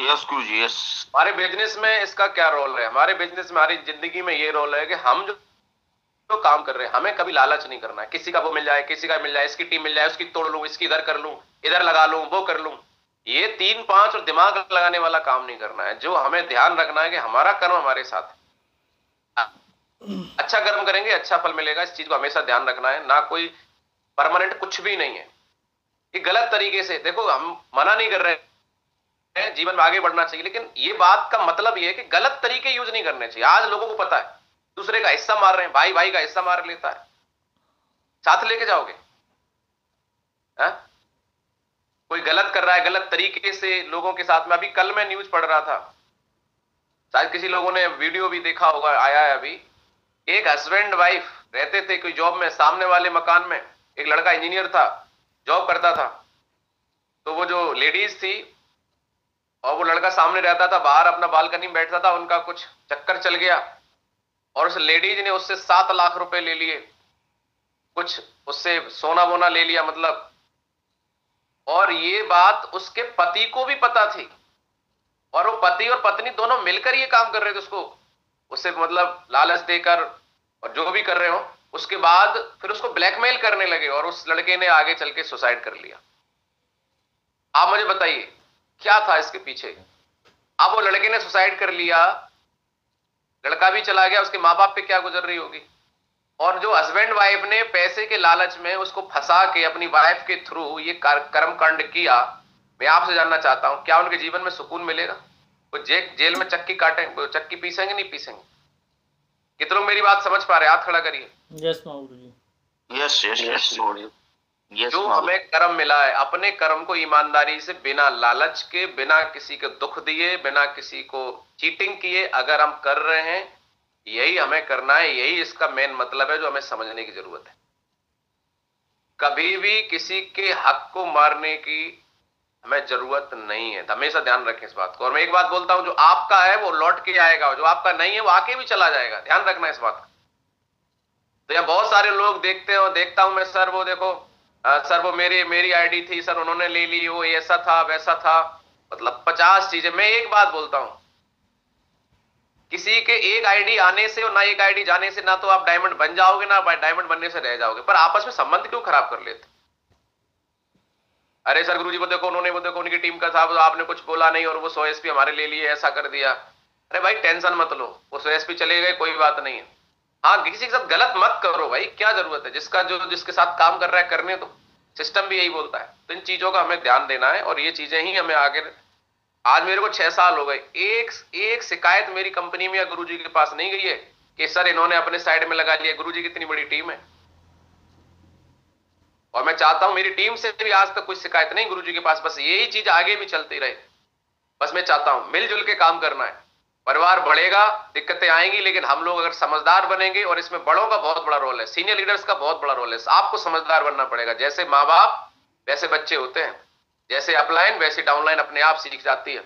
Speaker 4: यस गुरु जी, यस।
Speaker 1: हमारे बिजनेस में इसका क्या रोल है? हमारे बिजनेस में, हमारी जिंदगी में ये रोल है कि हम जो काम कर रहे हैं, हमें कभी लालच नहीं करना है। किसी का वो मिल जाए, किसी का मिल जाए, इसकी टीम मिल जाए, उसकी तोड़ लूं, इसकी इधर कर लूं, इधर लगा लूं, वो कर लूं। ये 3-5 और दिमाग लगाने वाला काम नहीं करना है। जो हमें ध्यान रखना है कि हमारा कर्म हमारे साथ है। अच्छा कर्म करेंगे, अच्छा फल मिलेगा। इस चीज को हमेशा ध्यान रखना है। ना कोई परमानेंट कुछ भी नहीं है। ये गलत तरीके से, देखो हम मना नहीं कर रहे हैं, जीवन में आगे बढ़ना चाहिए, लेकिन ये बात का मतलब ये है कि गलत तरीके यूज नहीं करने चाहिए। आज लोगों को पता है, दूसरे का हिस्सा मार रहे हैं, भाई भाई का हिस्सा मार लेता है, साथ लेके जाओगे? कोई गलत कर रहा है, गलत तरीके से लोगों के साथ में। अभी कल मैं न्यूज पढ़ रहा था, शायद किसी लोगों ने वीडियो भी देखा होगा, आया है अभी। एक हस्बैंड वाइफ रहते थे कोई जॉब में, सामने वाले मकान में एक लड़का इंजीनियर था, जॉब करता था। तो वो जो लेडीज थी और वो लड़का सामने रहता था, बाहर अपना बालकनी में बैठता था, उनका कुछ चक्कर चल गया और उस लेडीज ने उससे 7 लाख रुपए ले लिए, कुछ उससे सोना वोना ले लिया मतलब। और ये बात उसके पति को भी पता थी, और वो पति और पत्नी दोनों मिलकर ये काम कर रहे थे, उसको उससे मतलब लालच देकर और जो भी कर रहे हो। उसके बाद फिर उसको ब्लैकमेल करने लगे और उस लड़के ने आगे चल के सुसाइड कर लिया। आप मुझे बताइए क्या था इसके पीछे? अब वो लड़के ने सुसाइड कर लिया, लड़का भी चला गया, उसके माँ बाप पे क्या गुजर रही होगी। और जो हस्बैंड वाइफ ने पैसे के लालच में उसको फंसा के अपनी वाइफ के थ्रू ये कर्म कांड किया, मैं आपसे जानना चाहता हूं, क्या उनके जीवन में सुकून मिलेगा? वो जेल में चक्की काटेंगे, चक्की पीसेंगे? नहीं पीसेंगे। कितने लोग मेरी बात समझ पा रहे हैं? हाथ खड़ा करिए।
Speaker 5: Yes Mahaguru ji.
Speaker 4: Yes yes yes yes.
Speaker 1: जो हमें कर्म मिला है, अपने कर्म को ईमानदारी से, बिना लालच के, बिना किसी को दुख दिए, बिना किसी को चीटिंग किए अगर हम कर रहे हैं, यही हमें करना है। यही इसका मेन मतलब है जो हमें समझने की जरूरत है। कभी भी किसी के हक को मारने की हमें जरूरत नहीं है। हमेशा ध्यान रखें इस बात को। और मैं एक बात बोलता हूं, जो आपका है वो लौट के आएगा, जो आपका नहीं है वो आके भी चला जाएगा। ध्यान रखना इस बात का। तो यहाँ बहुत सारे लोग देखता हूं मैं, सर वो देखो, सर वो मेरी आईडी थी सर, उन्होंने ले ली, वो ऐसा था वैसा था, मतलब 50 चीजें। मैं एक बात बोलता हूं, किसी के एक आईडी आने से और ना एक आईडी जाने से ना तो आप डायमंड बन जाओगे ना डायमंड बनने से रह जाओगे। पर आपस में संबंध क्यों खराब कर लेते? अरे सर गुरुजी वो देखो उनकी टीम का था, वो आपने कुछ बोला नहीं और वो 100 एसपी हमारे ले लिए, ऐसा कर दिया। अरे भाई टेंशन मत लो, वो 100 एसपी चले गए, कोई बात नहीं है। हाँ, किसी के साथ गलत मत करो भाई, क्या जरूरत है? जिसके साथ काम कर रहा है करने दो, सिस्टम भी यही बोलता है। तो इन चीजों का हमें ध्यान देना है और ये चीजें ही हमें आगे। आज मेरे को 6 साल हो गए, एक शिकायत मेरी कंपनी में या गुरुजी के पास नहीं गई है कि सर इन्होंने अपने साइड में लगा लिया। गुरुजी की इतनी बड़ी टीम है और मैं चाहता हूं मेरी टीम से भी आज तक कोई शिकायत नहीं गुरुजी के पास। बस यही चीज आगे भी चलती रहे। बस मैं चाहता हूं मिलजुल के काम करना है। परिवार बढ़ेगा, दिक्कतें आएंगी, लेकिन हम लोग अगर समझदार बनेंगे, और इसमें बड़ों का बहुत बड़ा रोल है, सीनियर लीडर्स का बहुत बड़ा रोल है। आपको समझदार बनना पड़ेगा। जैसे माँ बाप वैसे बच्चे होते हैं, जैसे अपलाइन वैसे डाउनलाइन अपने आप सीख जाती है।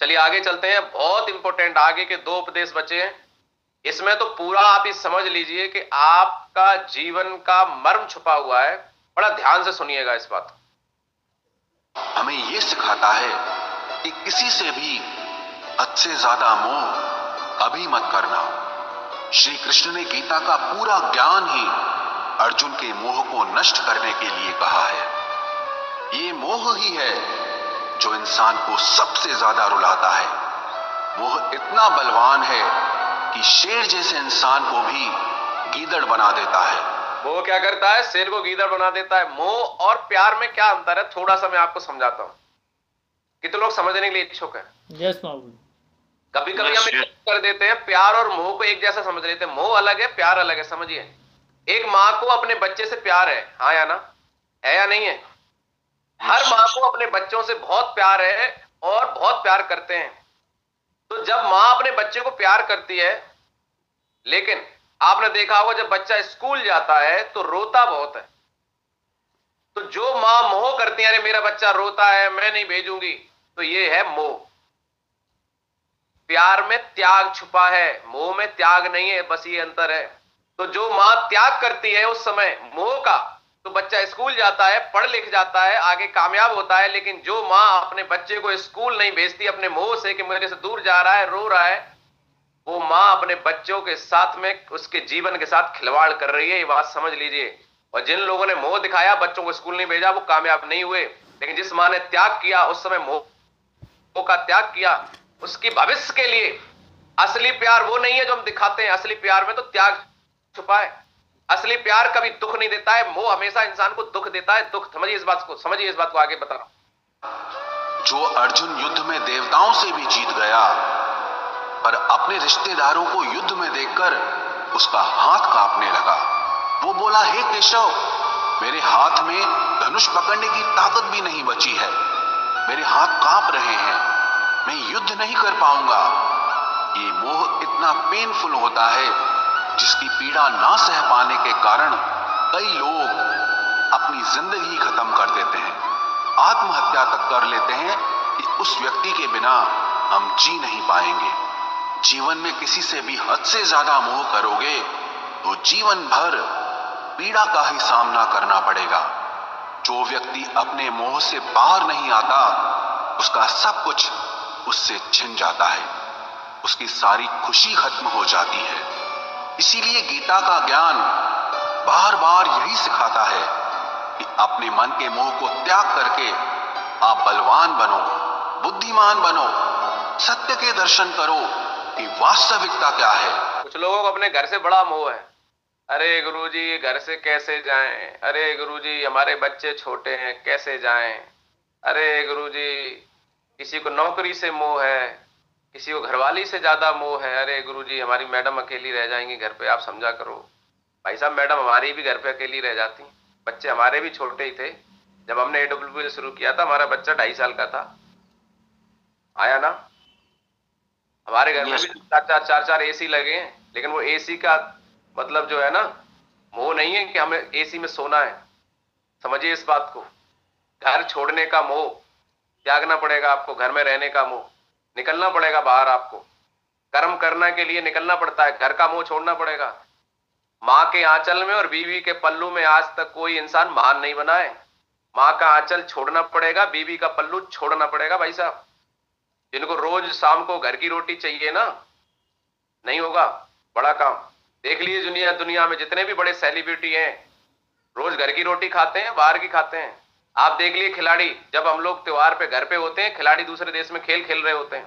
Speaker 1: चलिए आगे चलते हैं। बहुत इंपॉर्टेंट आगे के 2 उपदेश बचे हैं। इसमें तो पूरा आप ये समझ लीजिए कि आपका जीवन का मर्म छुपा हुआ है। बड़ा ध्यान से सुनिएगा इस बात।
Speaker 3: हमें यह सिखाता है कि किसी से भी हद से ज्यादा मोह कभी मत करना। श्री कृष्ण ने गीता का पूरा ज्ञान ही अर्जुन के मोह को नष्ट करने के लिए कहा है। ये मोह ही है जो इंसान को सबसे ज्यादा रुलाता है। मोह इतना बलवान है कि शेर जैसे इंसान को भी गीदड़ बना देता है।
Speaker 1: मोह क्या करता है? शेर को गीदड़ बना देता है। मोह और प्यार में क्या अंतर है? थोड़ा सा मैं आपको समझाता हूं। कितने लोग समझने के लिए इच्छुक है?
Speaker 5: यस महागुरु।
Speaker 1: कभी कभी हम कर देते हैं, प्यार और मोह को एक जैसा समझ लेते हैं। मोह अलग है, प्यार अलग है। समझिए, एक माँ को अपने बच्चे से प्यार है, हाँ या ना, है या नहीं है? हर माँ को अपने बच्चों से बहुत प्यार है और बहुत प्यार करते हैं। तो जब माँ अपने बच्चे को प्यार करती है, लेकिन आपने देखा होगा जब बच्चा स्कूल जाता है तो रोता बहुत है। तो जो माँ मोह करती है, अरे मेरा बच्चा रोता है मैं नहीं भेजूंगी, तो ये है मोह। प्यार में त्याग छुपा है, मोह में त्याग नहीं है, बस ये अंतर है। तो जो मां त्याग करती है उस समय मोह का, तो बच्चा स्कूल जाता है, पढ़ लिख जाता है, आगे कामयाब होता है। लेकिन जो मां अपने बच्चे को स्कूल नहीं भेजती अपने मोह से कि मेरे से दूर जा रहा है, रो रहा है, वो मां अपने बच्चों के साथ में उसके जीवन के साथ खिलवाड़ कर रही है, ये बात समझ लीजिए। और जिन लोगों ने मोह दिखाया, बच्चों को स्कूल नहीं भेजा, वो कामयाब नहीं हुए। लेकिन जिस मां ने त्याग किया, उस समय मोह का त्याग किया, उसकी भविष्य के लिए असली प्यार वो नहीं है जो हम दिखाते हैं। असली प्यार में तो त्याग छुपा है। असली प्यार कभी दुख नहीं देता है, मोह हमेशा इंसान को दुख देता है। दुख, समझिए इस बात को, समझिए इस बात को, आगे बता रहा हूं।
Speaker 3: जो अर्जुन युद्ध में देवताओं से भी जीत गया, पर अपने रिश्तेदारों को युद्ध में देखकर उसका हाथ कांपने लगा। वो बोला, हे केशव, मेरे हाथ में धनुष पकड़ने की ताकत भी नहीं बची है, मेरे हाथ कांप रहे हैं, मैं युद्ध नहीं कर पाऊंगा। ये मोह इतना पेनफुल होता है जिसकी पीड़ा ना सह पाने के कारण कई लोग अपनी जिंदगी खत्म कर देते हैं, आत्महत्या तक कर लेते हैं कि उस व्यक्ति के बिना हम जी नहीं पाएंगे। जीवन में किसी से भी हद से ज्यादा मोह करोगे तो जीवन भर पीड़ा का ही सामना करना पड़ेगा। जो व्यक्ति अपने मोह से बाहर नहीं आता, उसका सब कुछ उससे छिन जाता है, उसकी सारी खुशी खत्म हो जाती है। इसीलिए गीता का ज्ञान बार बार यही सिखाता है कि अपने मन के मोह को त्याग करके आप बलवान बनो, बुद्धिमान बनो, सत्य के दर्शन करो कि वास्तविकता क्या है।
Speaker 1: कुछ लोगों को अपने घर से बड़ा मोह है। अरे गुरुजी घर से कैसे जाएं, अरे गुरुजी हमारे बच्चे छोटे हैं कैसे जाएं, अरे गुरुजी किसी को नौकरी से मोह है, किसी को घरवाली से ज्यादा मोह है, अरे गुरुजी हमारी मैडम अकेली रह जाएंगी घर पे, आप समझा करो। भाई साहब, मैडम हमारी भी घर पे अकेली रह जाती, बच्चे हमारे भी छोटे ही थे। जब हमने AWL शुरू किया था, हमारा बच्चा 2.5 साल का था, आया ना। हमारे घर में भी 4 AC लगे हैं, लेकिन वो AC का मतलब जो है ना, मोह नहीं है कि हमें AC में सोना है। समझिए इस बात को। घर छोड़ने का मोह त्यागना पड़ेगा आपको, घर में रहने का मोह निकलना पड़ेगा बाहर, आपको कर्म करने के लिए निकलना पड़ता है, घर का मोह छोड़ना पड़ेगा। माँ के आंचल में और बीवी के पल्लू में आज तक कोई इंसान महान नहीं बना है। माँ का आंचल छोड़ना पड़ेगा, बीवी का पल्लू छोड़ना पड़ेगा। भाई साहब, जिनको रोज शाम को घर की रोटी चाहिए ना, नहीं होगा बड़ा काम। देख लीजिए दुनिया में जितने भी बड़े सेलिब्रिटी हैं, रोज घर की रोटी खाते हैं, बाहर की खाते हैं। आप देख लिए खिलाड़ी, जब हम लोग त्योहार पे घर पे होते हैं, खिलाड़ी दूसरे देश में खेल खेल रहे होते हैं।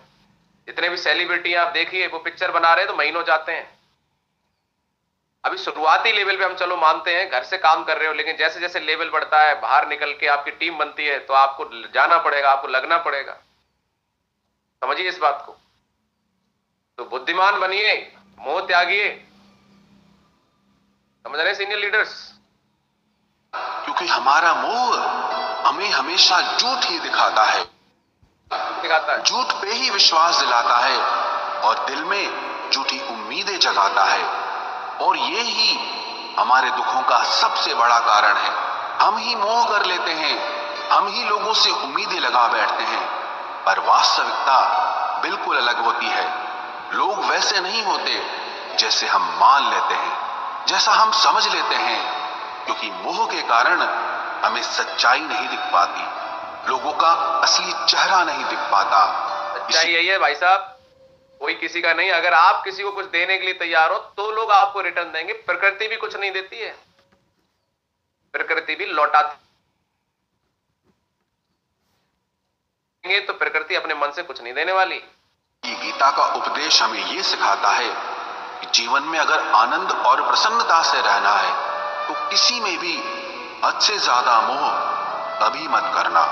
Speaker 1: जितने भी सेलिब्रिटी हैं आप देखिए, वो पिक्चर बना रहे हैं तो महीनों जाते हैं। अभी शुरुआती लेवल पे हम चलो मानते हैं घर से काम कर रहे हो, लेकिन जैसे जैसे लेवल बढ़ता है, बाहर निकल के आपकी टीम बनती है, तो आपको जाना पड़ेगा, आपको लगना पड़ेगा। समझिए इस बात को। तो बुद्धिमान बनिए, मोह त्यागिए। समझ रहे सीनियर लीडर्स?
Speaker 3: क्योंकि हमारा मोह हमें हमेशा झूठ ही दिखाता है, झूठ पे ही विश्वास दिलाता है और दिल में झूठी उम्मीदें जगाता है। और ये ही हमारे दुखों का सबसे बड़ा कारण है। हम ही मोह कर लेते हैं, हम ही लोगों से उम्मीदें लगा बैठते हैं, पर वास्तविकता बिल्कुल अलग होती है। लोग वैसे नहीं होते जैसे हम मान लेते हैं, जैसा हम समझ लेते हैं, क्योंकि मोह के कारण हमें सच्चाई नहीं दिख पाती, लोगों का असली चेहरा नहीं दिख पाता।
Speaker 1: सच्चाई यही है भाई साहब, कोई किसी का नहीं। अगर आप किसी को कुछ देने के लिए तैयार हो तो लोग आपको रिटर्न देंगे। प्रकृति भी कुछ नहीं देती है, प्रकृति भी लौटाती। तो प्रकृति अपने मन से कुछ नहीं देने वाली।
Speaker 3: गीता का उपदेश हमें यह सिखाता है कि जीवन में अगर आनंद और प्रसन्नता से रहना है तो किसी में भी हद से ज्यादा मोह कभी मत करना।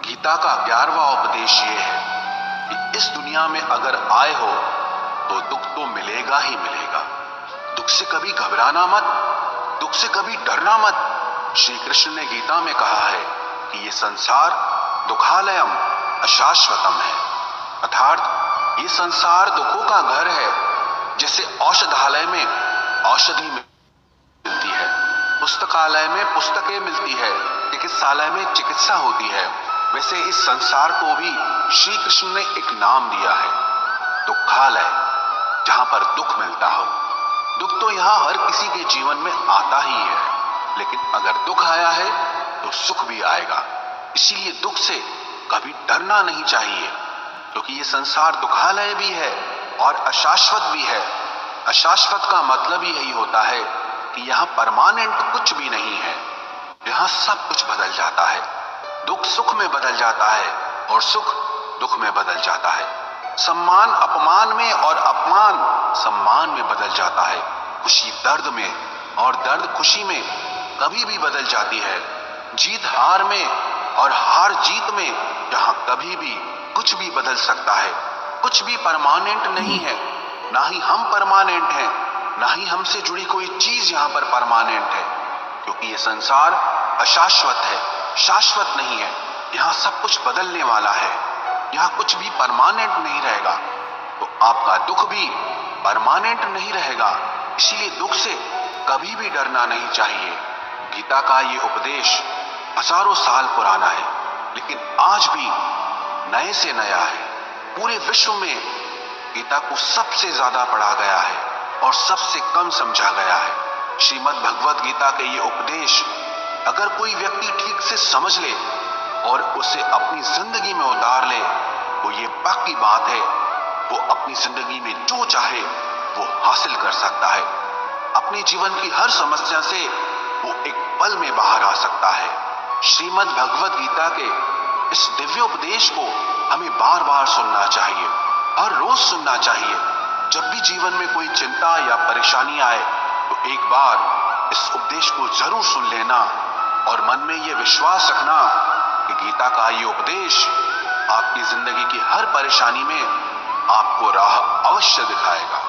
Speaker 3: गीता का 11वां उपदेश यह है कि इस दुनिया में अगर आए हो तो दुख तो मिलेगा ही मिलेगा। दुख से कभी घबराना मत, दुख से कभी डरना मत। श्री कृष्ण ने गीता में कहा है कि ये संसार दुखालयम अशाश्वतम है, अर्थात ये संसार दुखों का घर है। जैसे औषधालय में औषधि मिलती है, पुस्तकालय में पुस्तकें मिलती है, चिकित्सालय में चिकित्सा होती है, वैसे इस संसार को भी श्री कृष्ण ने एक नाम दिया है, दुखालय, जहां पर दुख मिलता हो। दुख तो यहां हर किसी के जीवन में आता ही है, लेकिन अगर दुख आया है तो सुख भी आएगा। इसीलिए दुख से कभी डरना नहीं चाहिए, क्योंकि ये संसार दुखालय भी है और अशाश्वत भी है। अशाश्वत का मतलब ही यही होता है कि यहाँ परमानेंट कुछ भी नहीं है, यहाँ सब कुछ बदल जाता है। दुख सुख में बदल जाता है और सुख दुख में बदल जाता है। सम्मान अपमान में और अपमान सम्मान में बदल जाता है। खुशी दर्द में और दर्द खुशी में कभी भी बदल जाती है। जीत हार में और हार जीत में जहां कभी भी कुछ भी बदल सकता है। कुछ भी परमानेंट नहीं है, ना ही हम परमानेंट हैं, ना ही हमसे जुड़ी कोई चीज यहां पर परमानेंट है, क्योंकि ये संसार अशाश्वत है, शाश्वत नहीं है। यहाँ सब कुछ बदलने वाला है, यहाँ कुछ भी परमानेंट नहीं रहेगा। तो आपका दुख भी परमानेंट नहीं रहेगा, इसीलिए दुख से कभी भी डरना नहीं चाहिए। गीता का ये उपदेश हजारों साल पुराना है, लेकिन आज भी नए से नया है। पूरे विश्व में गीता को सबसे ज्यादा पढ़ा गया है और सबसे कम समझा गया है। श्रीमद् भगवद गीता के ये उपदेश अगर कोई व्यक्ति ठीक से समझ ले और उसे अपनी जिंदगी में उतार ले तो ये पक्की बात है, वो अपनी जिंदगी में जो चाहे वो हासिल कर सकता है। अपने जीवन की हर समस्या से वो एक पल में बाहर आ सकता है। श्रीमद् भगवद गीता के इस दिव्य उपदेश को हमें बार बार सुनना चाहिए, हर रोज सुनना चाहिए। जब भी जीवन में कोई चिंता या परेशानी आए तो एक बार इस उपदेश को जरूर सुन लेना और मन में ये विश्वास रखना कि गीता का ये उपदेश आपकी जिंदगी की हर परेशानी में आपको राह अवश्य दिखाएगा।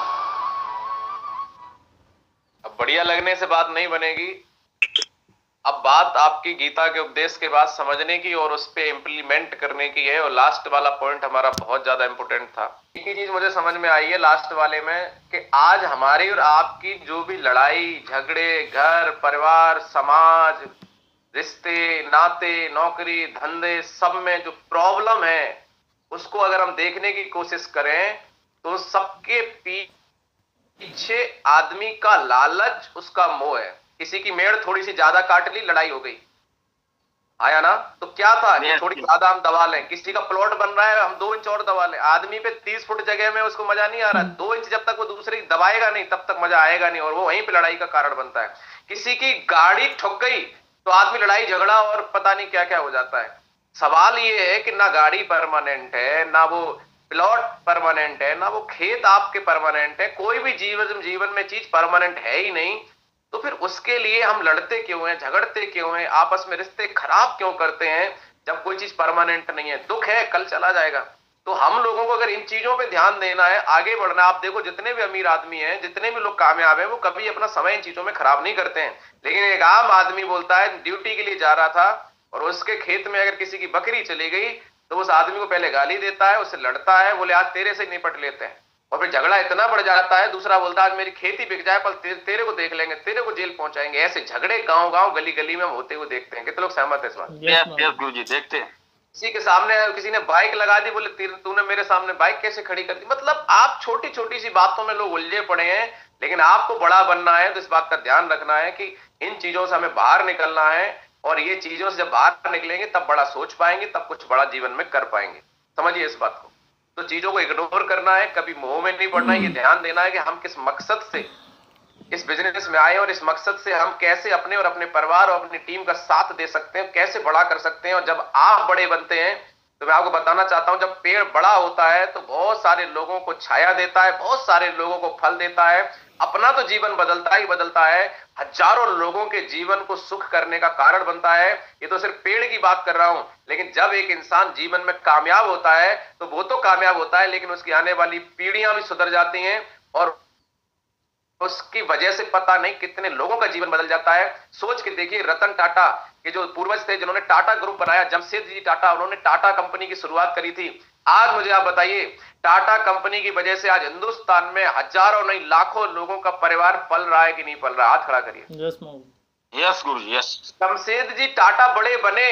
Speaker 1: अब बढ़िया लगने से बात नहीं बनेगी। अब बात आपकी गीता के उपदेश के बाद समझने की और उस पे इम्प्लीमेंट करने की है। और लास्ट वाला पॉइंट हमारा बहुत ज्यादा इंपॉर्टेंट था। एक ही चीज मुझे समझ में आई है लास्ट वाले में कि आज हमारी और आपकी जो भी लड़ाई झगड़े, घर परिवार, समाज, रिश्ते नाते, नौकरी धंधे, सब में जो प्रॉब्लम है उसको अगर हम देखने की कोशिश करें तो सबके पीछे आदमी का लालच, उसका मोह है। किसी की मेड़ थोड़ी सी ज्यादा काट ली, लड़ाई हो गई, आया ना? तो क्या था कि थोड़ी ज्यादा हम दबा लें। किसी का प्लॉट बन रहा है, हम 2 इंच और दबा लें। आदमी पे 30 फुट जगह में उसको मजा नहीं आ रहा, 2 इंच जब तक वो दूसरी दबाएगा नहीं तब तक मजा आएगा नहीं, और वो वहीं पे लड़ाई का कारण बनता है। किसी की गाड़ी ठुक गई तो आदमी लड़ाई झगड़ा और पता नहीं क्या क्या हो जाता है। सवाल ये है कि ना गाड़ी परमानेंट है, ना वो प्लॉट परमानेंट है, ना वो खेत आपके परमानेंट है। कोई भी जीवन में चीज परमानेंट है ही नहीं। तो फिर उसके लिए हम लड़ते क्यों हैं, झगड़ते क्यों हैं, आपस में रिश्ते खराब क्यों करते हैं जब कोई चीज परमानेंट नहीं है? दुख है, कल चला जाएगा। तो हम लोगों को अगर इन चीजों पे ध्यान देना है, आगे बढ़ना। आप देखो जितने भी अमीर आदमी हैं, जितने भी लोग कामयाब हैं, वो कभी अपना समय इन चीजों में खराब नहीं करते हैं। लेकिन एक आम आदमी बोलता है ड्यूटी के लिए जा रहा था और उसके खेत में अगर किसी की बकरी चली गई तो उस आदमी को पहले गाली देता है, उससे लड़ता है, बोले आज तेरे से निपट लेते हैं। और फिर झगड़ा इतना बढ़ जाता है, दूसरा बोलता है आज मेरी खेती बिक जाए पर तेरे को देख लेंगे, तेरे को जेल पहुंचाएंगे। ऐसे झगड़े गांव गांव गली गली में हम होते हुए देखते हैं। कितने लोग सहमत है इस बात?
Speaker 5: गुरु जी देखते हैं।
Speaker 1: किसी के सामने किसी ने बाइक लगा दी, बोले तूने मेरे सामने बाइक कैसे खड़ी कर दी। मतलब आप छोटी छोटी सी बातों में लोग उलझे पड़े हैं। लेकिन आपको बड़ा बनना है तो इस बात का ध्यान रखना है कि इन चीजों से हमें बाहर निकलना है, और ये चीजों से जब बाहर निकलेंगे तब बड़ा सोच पाएंगे, तब कुछ बड़ा जीवन में कर पाएंगे। समझिए इस बात को। तो चीजों को इग्नोर करना है, कभी मोह में नहीं पड़ना है। ये ध्यान देना है कि हम किस मकसद से इस बिजनेस में आए और इस मकसद से हम कैसे अपने और अपने परिवार और अपनी टीम का साथ दे सकते हैं, कैसे बड़ा कर सकते हैं। और जब आप बड़े बनते हैं तो मैं आपको बताना चाहता हूं, जब पेड़ बड़ा होता है तो बहुत सारे लोगों को छाया देता है, बहुत सारे लोगों को फल देता है। अपना तो जीवन बदलता ही बदलता है, हजारों लोगों के जीवन को सुख करने का कारण बनता है। ये तो सिर्फ पेड़ की बात कर रहा हूं, लेकिन जब एक इंसान जीवन में कामयाब होता है तो वो तो कामयाब होता है, लेकिन उसकी आने वाली पीढ़ियां भी सुधर जाती हैं और उसकी वजह से पता नहीं कितने लोगों का जीवन बदल जाता है। सोच के देखिए, रतन टाटा के जो पूर्वज थे जिन्होंने टाटा ग्रुप बनाया, जमशेदजी टाटा, उन्होंने टाटा कंपनी की शुरुआत करी थी। आज मुझे आप बताइए, टाटा कंपनी की वजह से आज हिंदुस्तान में हजारों नहीं लाखों लोगों का परिवार पल रहा है कि नहीं पल रहा? हाथ खड़ा करिए।
Speaker 5: यस गुरुजी, यस।
Speaker 1: जमशेदजी टाटा बड़े बने,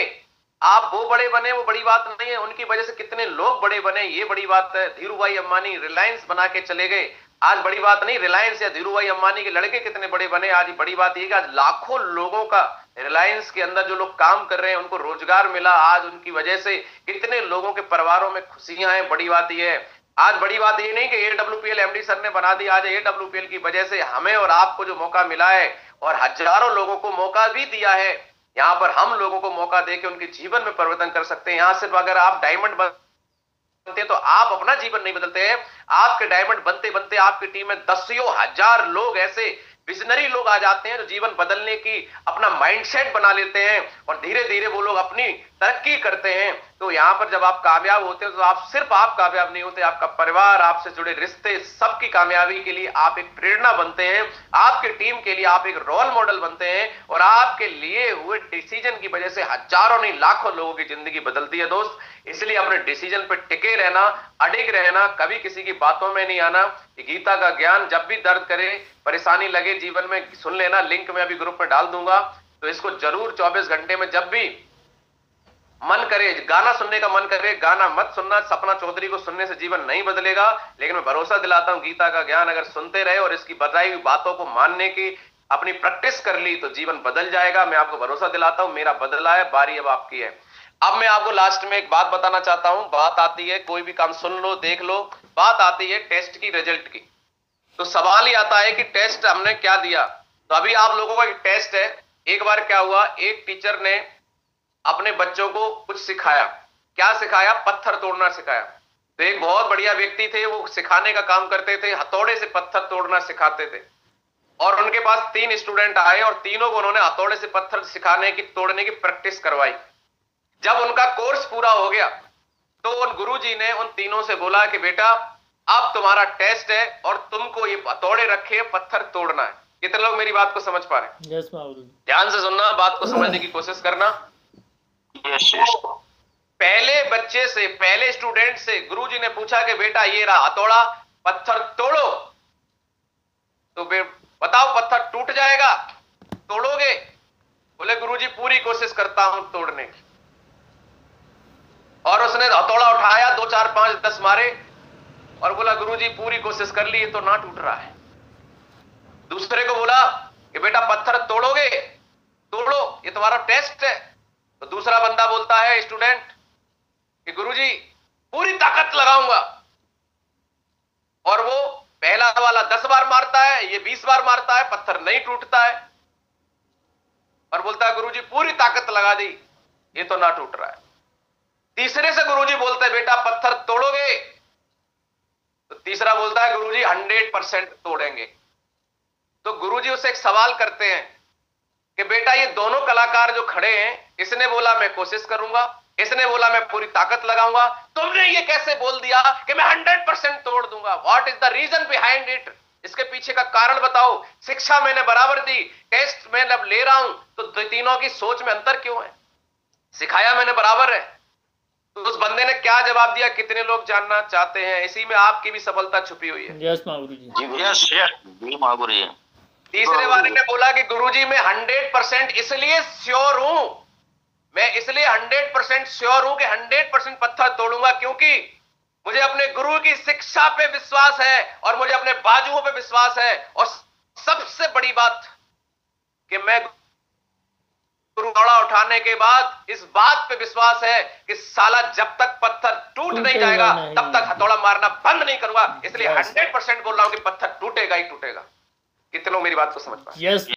Speaker 1: आप वो बड़े बने वो बड़ी बात नहीं है, उनकी वजह से कितने लोग बड़े बने ये बड़ी बात है। धीरूभाई अंबानी रिलायंस बना के चले गए, आज बड़ी बात नहीं। रिलायंस या धीरूभाई अंबानी के लड़के कितने बड़े बने, आज बड़ी बात यह कि आज लाखों लोगों का रिलायंस के अंदर जो लोग काम कर रहे हैं उनको रोजगार मिला, आज उनकी वजह से कितने लोगों के परिवारों में खुशियां हैं। बड़ी बात यह है, आज बड़ी बात ये नहीं कि AWPL MD सर ने बना दी, आज AWPL की वजह से हमें और आपको जो मौका मिला है और हजारों लोगों को मौका भी दिया है, यहां पर हम लोगों को मौका देके उनके जीवन में परिवर्तन कर सकते हैं। यहां सिर्फ अगर आप डायमंड बनते तो आप अपना जीवन नहीं बदलते हैं, आपके डायमंड बनते बनते आपकी टीम में दसियों हजार लोग ऐसे विजनरी लोग आ जाते हैं जो जीवन बदलने की अपना माइंडसेट बना लेते हैं और धीरे धीरे वो लोग अपनी तरक्की करते हैं। तो यहां पर जब आप कामयाब होते हैं तो आप सिर्फ आप कामयाब नहीं होते, आपका परिवार, आपसे जुड़े रिश्ते, सबकी कामयाबी के लिए आप एक प्रेरणा बनते हैं, आपकी टीम के लिए आप एक रोल मॉडल बनते हैं और आपके लिए हुए डिसीजन की वजह से हजारों नहीं लाखों लोगों की जिंदगी बदलती है। दोस्त, इसलिए अपने डिसीजन पे टिके रहना, अडिग रहना, कभी किसी की बातों में नहीं आना। गीता का ज्ञान जब भी दर्द करे, परेशानी लगे जीवन में, सुन लेना, लिंक मैं अभी ग्रुप में डाल दूंगा, तो इसको जरूर 24 घंटे में जब भी मन करे, गाना सुनने का मन करे, गाना मत सुनना। सपना चौधरी को सुनने से जीवन नहीं बदलेगा, लेकिन मैं भरोसा दिलाता हूं गीता का ज्ञान अगर सुनते रहे और इसकी बताई हुई बातों को मानने की अपनी प्रैक्टिस कर ली तो जीवन बदल जाएगा। मैं आपको भरोसा दिलाता हूं, मेरा बदला है, बारी अब आपकी है। अब मैं आपको लास्ट में एक बात बताना चाहता हूं। बात आती है, कोई भी काम सुन लो, देख लो, बात आती है टेस्ट की, रिजल्ट की। तो सवाल ही आता है कि टेस्ट हमने क्या दिया। तो अभी आप लोगों का एक टेस्ट है। एक बार क्या हुआ, एक टीचर ने अपने बच्चों को कुछ सिखाया। क्या सिखाया? पत्थर तोड़ना सिखाया। तो एक बहुत बढ़िया व्यक्ति थे, वो सिखाने का काम करते थे, हथौड़े से पत्थर तोड़ना सिखाते थे। और उनके पास 3 स्टूडेंट आए और तीनों को उन्होंने हथौड़े से पत्थर सिखाने की, तोड़ने की प्रैक्टिस करवाई। जब उनका कोर्स पूरा हो गया तो उन गुरुजी ने उन तीनों से बोला कि बेटा अब तुम्हारा टेस्ट है और तुमको ये हथौड़े रखे पत्थर तोड़ना है। कितने लोग मेरी बात को समझ पा रहे हैं?
Speaker 5: यस बाबू।
Speaker 1: ध्यान से सुनना, बात को समझने की कोशिश करना।
Speaker 5: Yes yes.
Speaker 1: पहले बच्चे से, पहले स्टूडेंट से गुरुजी ने पूछा कि बेटा ये रहा हथौड़ा, पत्थर तोड़ो। तो बताओ पत्थर टूट जाएगा, तोड़ोगे? बोले गुरुजी पूरी कोशिश करता हूं तोड़ने की। और उसने हथौड़ा उठाया, 2 4 5 10 मारे और बोला गुरुजी पूरी कोशिश कर ली, ये तो ना टूट रहा है। दूसरे को बोला कि बेटा पत्थर तोड़ोगे? तोड़ो, ये तुम्हारा टेस्ट है। तो दूसरा बंदा बोलता है, स्टूडेंट, कि गुरुजी पूरी ताकत लगाऊंगा। और वो पहला वाला 10 बार मारता है, ये 20 बार मारता है, पत्थर नहीं टूटता है। और बोलता है गुरुजी पूरी ताकत लगा दी, ये तो ना टूट रहा है। तीसरे से गुरुजी बोलते हैं बेटा पत्थर तोड़ोगे? तो तीसरा बोलता है गुरुजी 100% तोड़ेंगे। तो गुरुजी उससे एक सवाल करते हैं कि बेटा ये दोनों कलाकार जो खड़े हैं, इसने बोला मैं कोशिश करूंगा, इसने बोला मैं पूरी ताकत लगाऊंगा, तुमने ये कैसे बोल दिया कि मैं 100% तोड़ दूंगा? What is the reason behind it? इसके पीछे का कारण बताओ। शिक्षा मैंने बराबर दी, टेस्ट मैं अब ले रहा हूं, तो तीनों की सोच में अंतर क्यों है? सिखाया मैंने बराबर है। तो उस बंदे ने क्या जवाब दिया, कितने लोग जानना चाहते हैं? इसी में आपकी भी सफलता छुपी हुई है।
Speaker 5: यस महागुरुजी।
Speaker 4: यस यस जी महागुरुजी।
Speaker 1: तीसरे वाले ने बोला कि गुरुजी मैं 100% इसलिए श्योर हूं, मैं इसलिए 100% श्योर हूं कि 100% पत्थर तोड़ूंगा क्योंकि मुझे अपने गुरु की शिक्षा पे विश्वास है और मुझे अपने बाजुओं पे विश्वास है। और सबसे बड़ी बात कि मैं हथौड़ा उठाने के बाद इस बात पे विश्वास है कि साला जब तक पत्थर टूट नहीं जाएगा तब तक हथौड़ा मारना बंद नहीं करूंगा। इसलिए 100% बोल रहा हूं कि पत्थर टूटेगा ही टूटेगा। कितने लोग मेरी बात को समझ पाए?
Speaker 5: यस।